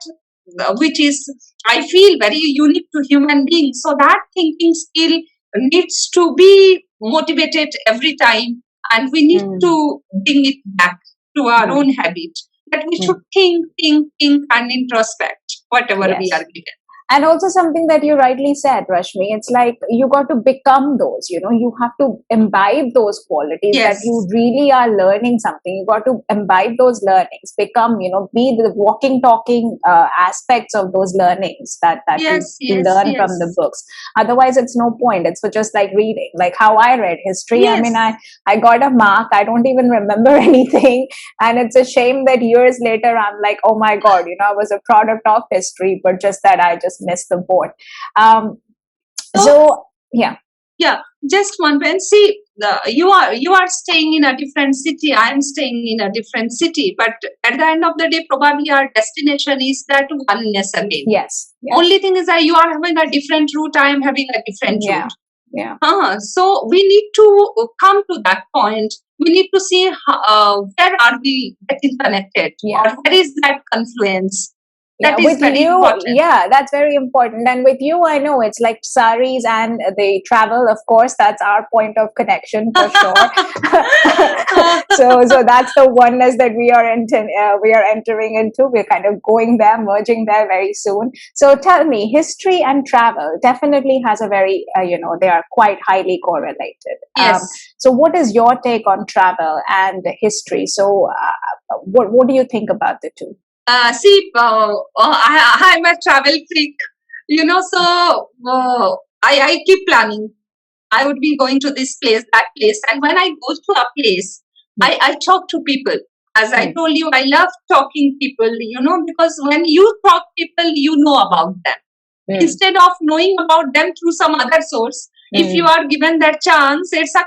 which is, I feel, very unique to human beings. So that thinking skill needs to be motivated every time, and we need to bring it back to our own habit, that we should think and introspect whatever we are given. And also something that you rightly said, Rashmi, it's like you got to become those, you know, you have to imbibe those qualities, that you really are learning something. You got to imbibe those learnings, become, you know, be the walking, talking aspects of those learnings that you learn from the books. Otherwise, it's no point. It's just like reading, like how I read history. I mean, I got a mark. I don't even remember anything. And it's a shame that years later, I'm like, oh my God, you know, I was a product of history, but just that I just missed the boat. Just one point. See, you are staying in a different city. I am staying in a different city. But at the end of the day, probably our destination is that oneness again. Yes. Only thing is that you are having a different route. I am having a different route. So we need to come to that point. We need to see where are we getting connected, or where is that confluence. That is very important. That's very important. And with you, I know it's like saris and the travel, of course, that's our point of connection for sure. so that's the oneness that we are entering into. We're kind of going there, merging there very soon. So tell me, history and travel definitely has a very, they are quite highly correlated. So what is your take on travel and history? So what do you think about the two? I'm a travel freak. I keep planning. I would be going to this place, that place. And when I go to a place, I talk to people. As I told you, I love talking people, because when you talk people, you know about them. Instead of knowing about them through some other source, if you are given that chance, it's a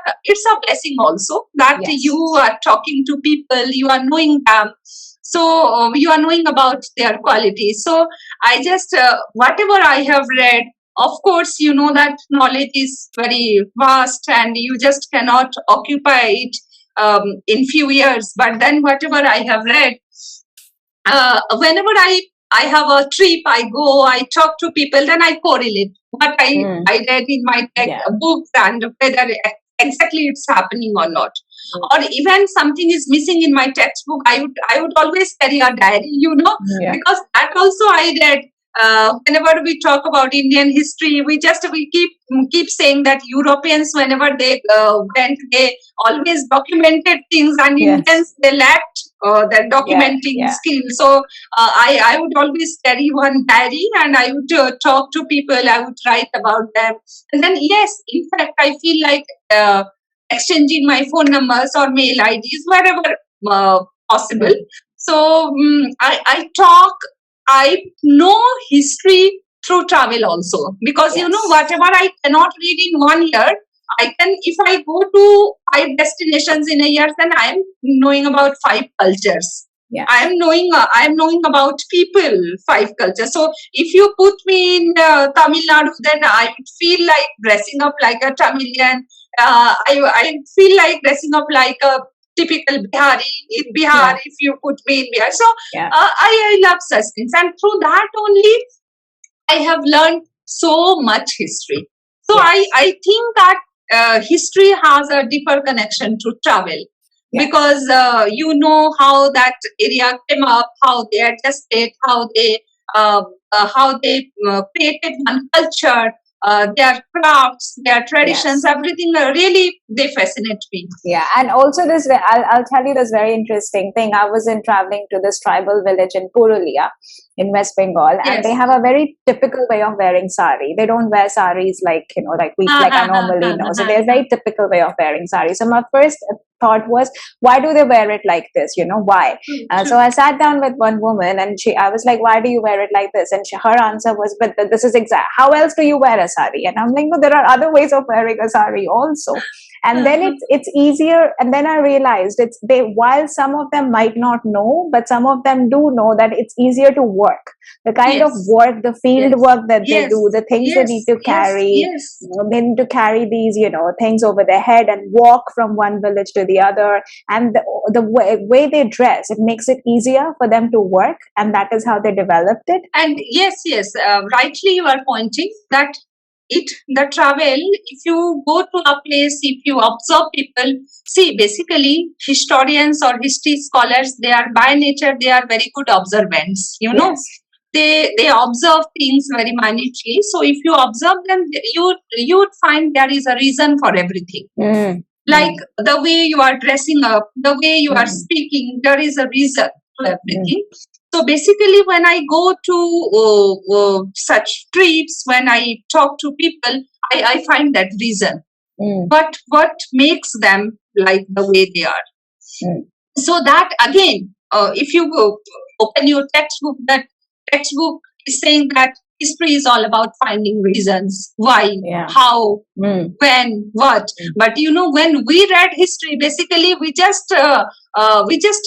blessing also that you are talking to people, you are knowing them. So you are knowing about their qualities. So I just, whatever I have read, of course, you know that knowledge is very vast and you just cannot occupy it in few years. But then whatever I have read, whenever I have a trip, I go, I talk to people, then I correlate what I read in my books and whether exactly it's happening or not. Or even something is missing in my textbook, I would always carry a diary, because that also I read. Whenever we talk about Indian history, we keep saying that Europeans, whenever they went, they always documented things, and Indians, they lacked that documenting skill. So I would always carry one diary, and I would talk to people, I would write about them. And then, yes, in fact, I feel like exchanging my phone numbers or mail IDs wherever possible. So I know history through travel also, because whatever I cannot read in 1 year, I can, if I go to 5 destinations in a year, then I am knowing about 5 cultures. I am knowing about people, 5 cultures. So if you put me in Tamil Nadu, then I would feel like dressing up like a Tamilian. I feel like dressing up like a typical Bihari in Bihar, if you put me in Bihar. So I love such things, and through that only I have learned so much history. So I think that history has a deeper connection to travel, because you know how that area came up, how they adjusted, how they created one culture, their crafts, their traditions, everything really, they fascinate me. Yeah, and also this, I'll tell you this very interesting thing. I was traveling to this tribal village in Purulia in West Bengal, and they have a very typical way of wearing sari. They don't wear saris like I normally know. So they're very typical way of wearing sari. So my first thought was, why do they wear it like this? Why? So I sat down with one woman, and I was like, why do you wear it like this? And her answer was, but this is exact. How else do you wear a sari? And I'm like, no, there are other ways of wearing a sari also. And then it's easier. And then I realized while some of them might not know, but some of them do know that it's easier to work. The kind of work, the field work that they do, the things they need to carry, they need to carry these, things over their head and walk from one village to the other. And the way they dress, it makes it easier for them to work. And that is how they developed it. And yes, rightly you are pointing that the travel, if you go to a place, if you observe people, see, basically historians or history scholars, they are by nature, they are very good observants, they observe things very minutely. So if you observe them, you would find there is a reason for everything. Like the way you are dressing up, the way you are speaking, there is a reason to everything. So basically, when I go to such trips, when I talk to people, I find that reason. But what makes them like the way they are? So that again, if you open your textbook, that textbook is saying that history is all about finding reasons, why, how, when, what. But when we read history, basically we just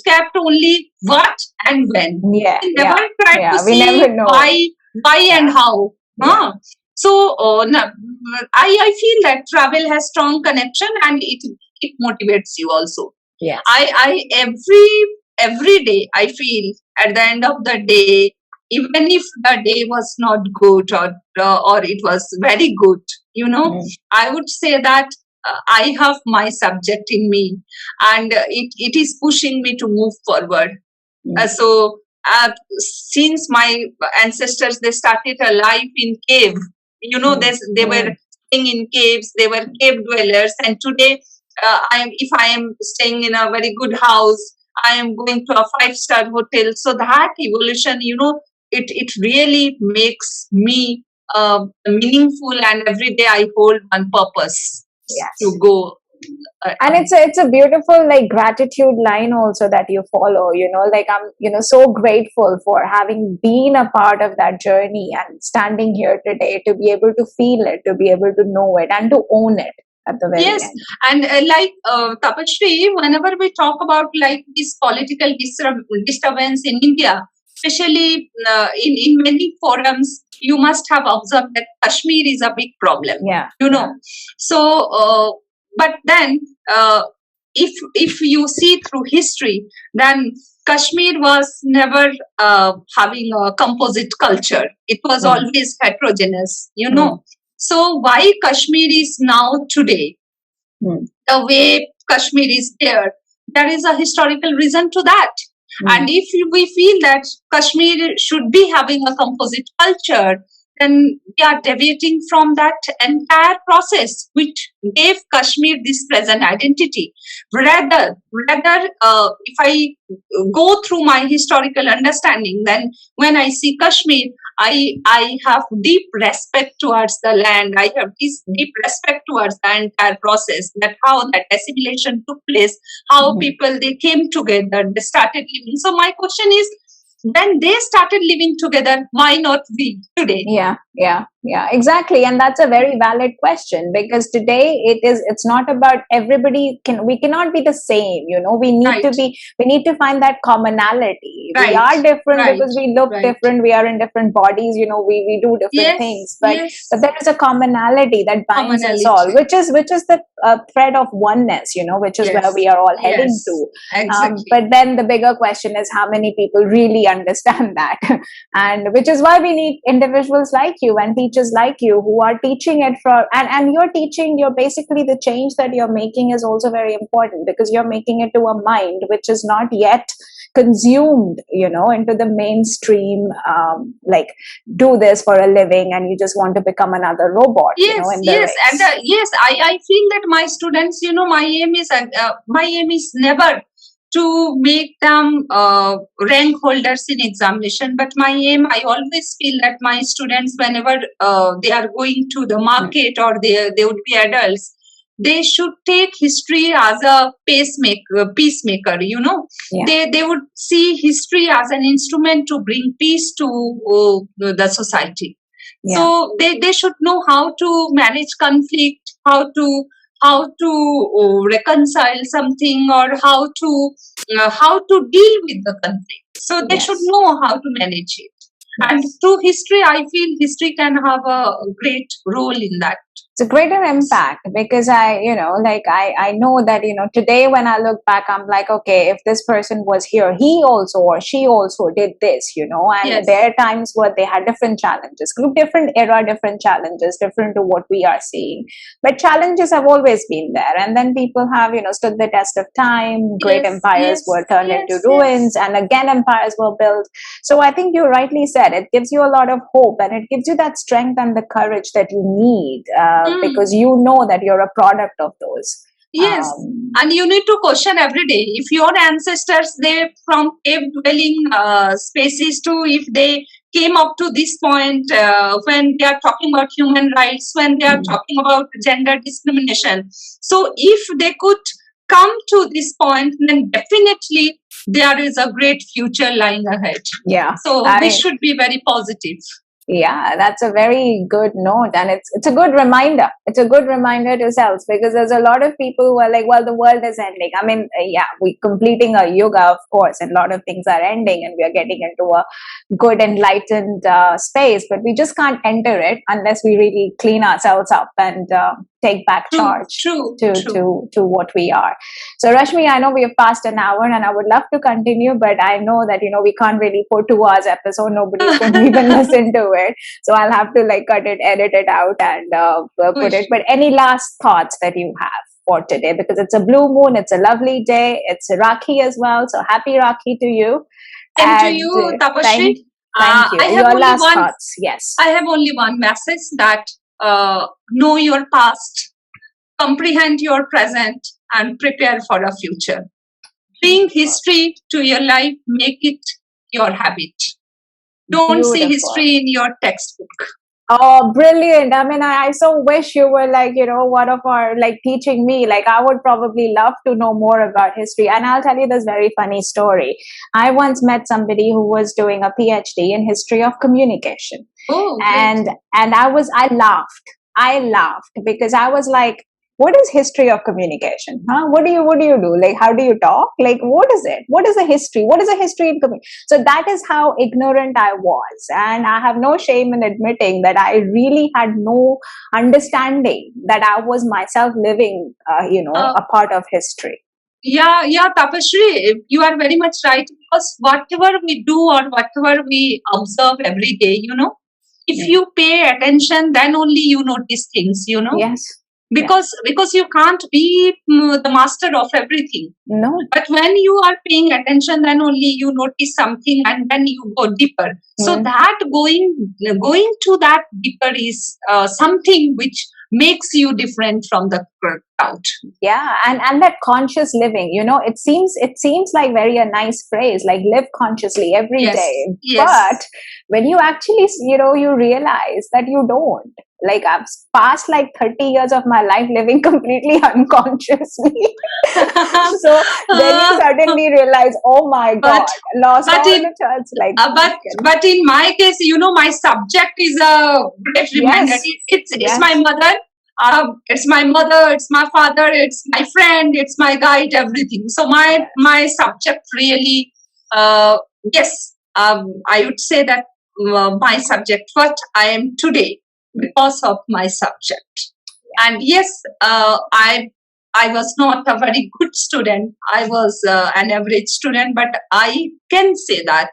kept only what and when. We never tried to see why and how. So I feel that travel has strong connection, and it motivates you also. I every day I feel at the end of the day, even if the day was not good or it was very good, I would say that I have my subject in me, and it is pushing me to move forward. So since my ancestors, they started a life in cave, they were staying in caves, they were cave dwellers, and today if I am staying in a very good house, I am going to a 5-star hotel. So that evolution, it really makes me meaningful, and every day I hold one purpose to go. And it's a beautiful like gratitude line also that you follow, like I'm so grateful for having been a part of that journey and standing here today to be able to feel it, to be able to know it, and to own it at the very Yes, end. and Tapashri, whenever we talk about like this political disturbance in India, especially in many forums, you must have observed that Kashmir is a big problem. Yeah. So, but then if you see through history, then Kashmir was never having a composite culture. It was always heterogeneous. So why Kashmir is now today, the way Kashmir is there is a historical reason to that. And if we feel that Kashmir should be having a composite culture, then we are deviating from that entire process, which gave Kashmir this present identity. Rather, if I go through my historical understanding, then when I see Kashmir, I have deep respect towards the land. I have this deep respect towards the entire process, that how that assimilation took place, how people they came together, they started living. So my question is, when they started living together, why not we today? Yeah, exactly. And that's a very valid question, because today it's not about everybody we cannot be the same, we need to find that commonality. We are different because we look different, we are in different bodies, we do different things, but there is a commonality that binds us all, which is the thread of oneness, which is where we are all heading to. Exactly. But then the bigger question is how many people really understand that, and which is why we need individuals like you and teachers like you who are teaching it and you're basically the change that you're making is also very important, because you're making it to a mind which is not yet consumed into the mainstream, like do this for a living and you just want to become another robot. I feel that my students, my aim is never to make them rank holders in examination, but my aim, I always feel that my students, whenever they are going to the market or they would be adults, they should take history as a peacemaker. They would see history as an instrument to bring peace to the society. So they should know how to manage conflict, how to reconcile something, or how to deal with the conflict. So they should know how to manage it. And through history, I feel history can have a great role in that. It's a greater impact, because I know that, today when I look back, I'm like, okay, if this person was here, he also or she also did this, and there are times where they had different challenges, different era, different challenges, different to what we are seeing. But challenges have always been there. And then people have, stood the test of time. Great empires were turned into ruins, and again, empires were built. So I think you rightly said, it gives you a lot of hope, and it gives you that strength and the courage that you need. Because you know that you're a product of those. And you need to question every day. If your ancestors, they from cave dwelling spaces to, if they came up to this point, when they are talking about human rights, when they are talking about gender discrimination. So if they could come to this point, then definitely there is a great future lying ahead. So we should be very positive. Yeah, that's a very good note, and it's a good reminder. It's a good reminder to self, because there's a lot of people who are like, well, the world is ending. I mean, we're completing a yuga, of course, and a lot of things are ending, and we are getting into a good enlightened space, but we just can't enter it unless we really clean ourselves up and take back charge to what we are. So Rashmi, I know we have passed an hour, and I would love to continue, but I know that we can't really put 2 hours episode. Nobody's going to even listen to it, so I'll have to cut it, edit it out, and put it. But any last thoughts that you have for today, because it's a blue moon, it's a lovely day, it's a Rakhi as well, so happy Rakhi to you. And to you, Tapashri. Thank you. Your last thoughts. Yes. I have only one message, that know your past, comprehend your present, and prepare for a future. Bring history to your life, make it your habit. Don't see history in your textbook. Oh, brilliant. I mean, I so wish you were like, one of our, like teaching me. Like, I would probably love to know more about history. And I'll tell you this very funny story. I once met somebody who was doing a PhD in history of communication. Oh, great. And I laughed because I was like, what is history of communication? Huh? What do you do? Like, how do you talk? Like, what is it? What is a history? What is a history in communication? So that is how ignorant I was. And I have no shame in admitting that I really had no understanding that I was myself living, Uh, a part of history. yeah, Tapashri, you are very much right, because whatever we do or whatever we observe every day, if you pay attention, then only you notice things, Yes. because you can't be the master of everything. No. But when you are paying attention, then only you notice something, and then you go deeper. So that going to that deeper is something which makes you different from the crowd. Yeah, and that conscious living, it seems like very a nice phrase, like live consciously every Yes, day. yes. But when you actually, you realize that you don't. Like, I've passed like 30 years of my life living completely unconsciously. So then you suddenly realize, oh my God, lost but all in the chance. Like, but in my case, my subject is a great reminder. yes, It's yes, my mother. It's my mother. It's my father. It's my friend. It's my guide. Everything. So my subject really, yes. I would say that my subject, what I am today, because of my subject. And yes, I was not a very good student. I was an average student, but I can say that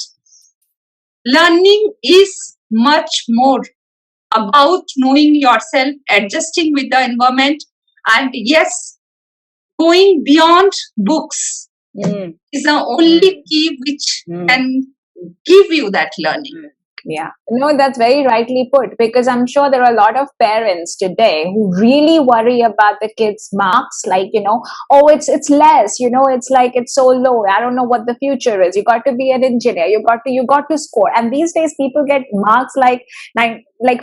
learning is much more about knowing yourself, adjusting with the environment, and yes, going beyond books is the only key which can give you that learning. Yeah, no, that's very rightly put, because I'm sure there are a lot of parents today who really worry about the kids' marks. Like, oh, it's less, it's like it's so low. I don't know what the future is. You got to be an engineer. You got to score. And these days, people get marks like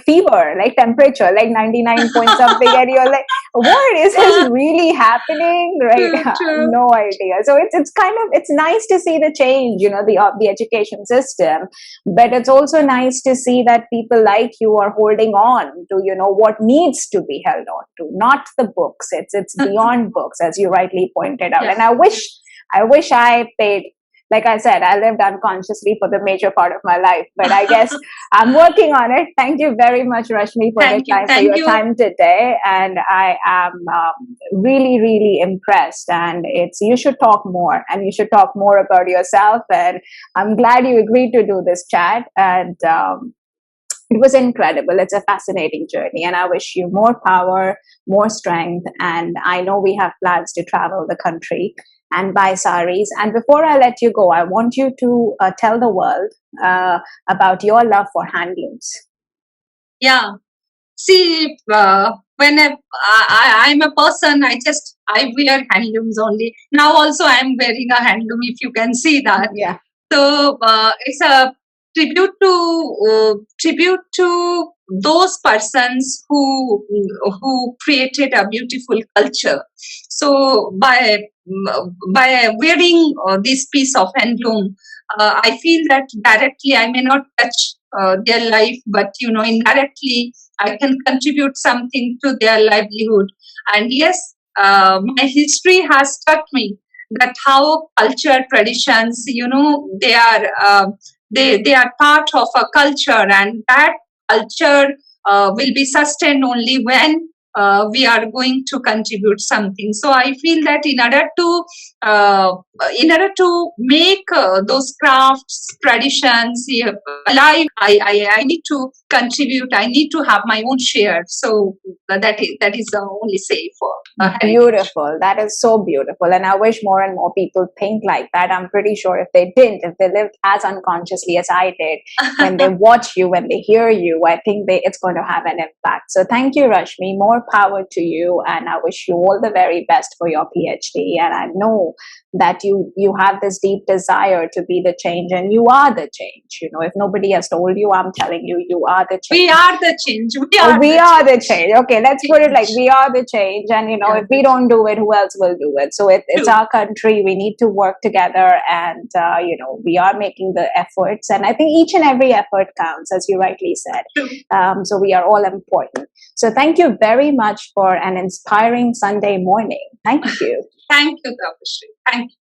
fever, like temperature, like 99 point something, and you're like, what is this really happening? Right? True, true. No idea. So it's nice to see the change, the education system, but it's also nice to see that people like you are holding on to what needs to be held on to, not the books. It's beyond books, as you rightly pointed out. Yeah. And I wish I paid, like I said, I lived unconsciously for the major part of my life, but I guess I'm working on it. Thank you very much, Rashmi, for your time today. And I am really, really impressed. And you should talk more, and you should talk more about yourself. And I'm glad you agreed to do this chat. And it was incredible. It's a fascinating journey, and I wish you more power, more strength. And I know we have plans to travel the country and buy saris. And before I let you go, I want you to tell the world about your love for handlooms. Yeah. See, when I'm a person, I wear handlooms only. Now also I'm wearing a handloom, if you can see that. Yeah. So it's a tribute to those persons who created a beautiful culture. So by wearing this piece of handloom, I feel that directly I may not touch their life, but indirectly I can contribute something to their livelihood. And yes, my history has taught me that how culture, traditions, they are they are part of a culture, and that culture will be sustained only when we are going to contribute something. So I feel that uh, in order to make those crafts, traditions alive, I need to contribute. I need to have my own share. So that is the only say for beautiful. That is so beautiful, and I wish more and more people think like that. I'm pretty sure if they didn't, if they lived as unconsciously as I did, when they watch you, when they hear you, I think it's going to have an impact. So thank you, Rashmi. More power to you, and I wish you all the very best for your PhD. And I know that you have this deep desire to be the change, and you are the change. If nobody has told you, I'm telling you, you are the change. We are the change. We are the change. Okay, let's put it like we are the change, and if we don't do it, who else will do it? So it's our country. We need to work together, and we are making the efforts, and I think each and every effort counts, as you rightly said. So we are all important. So thank you very much for an inspiring Sunday morning. Thank you. Thank you, Tapashri. Thank you.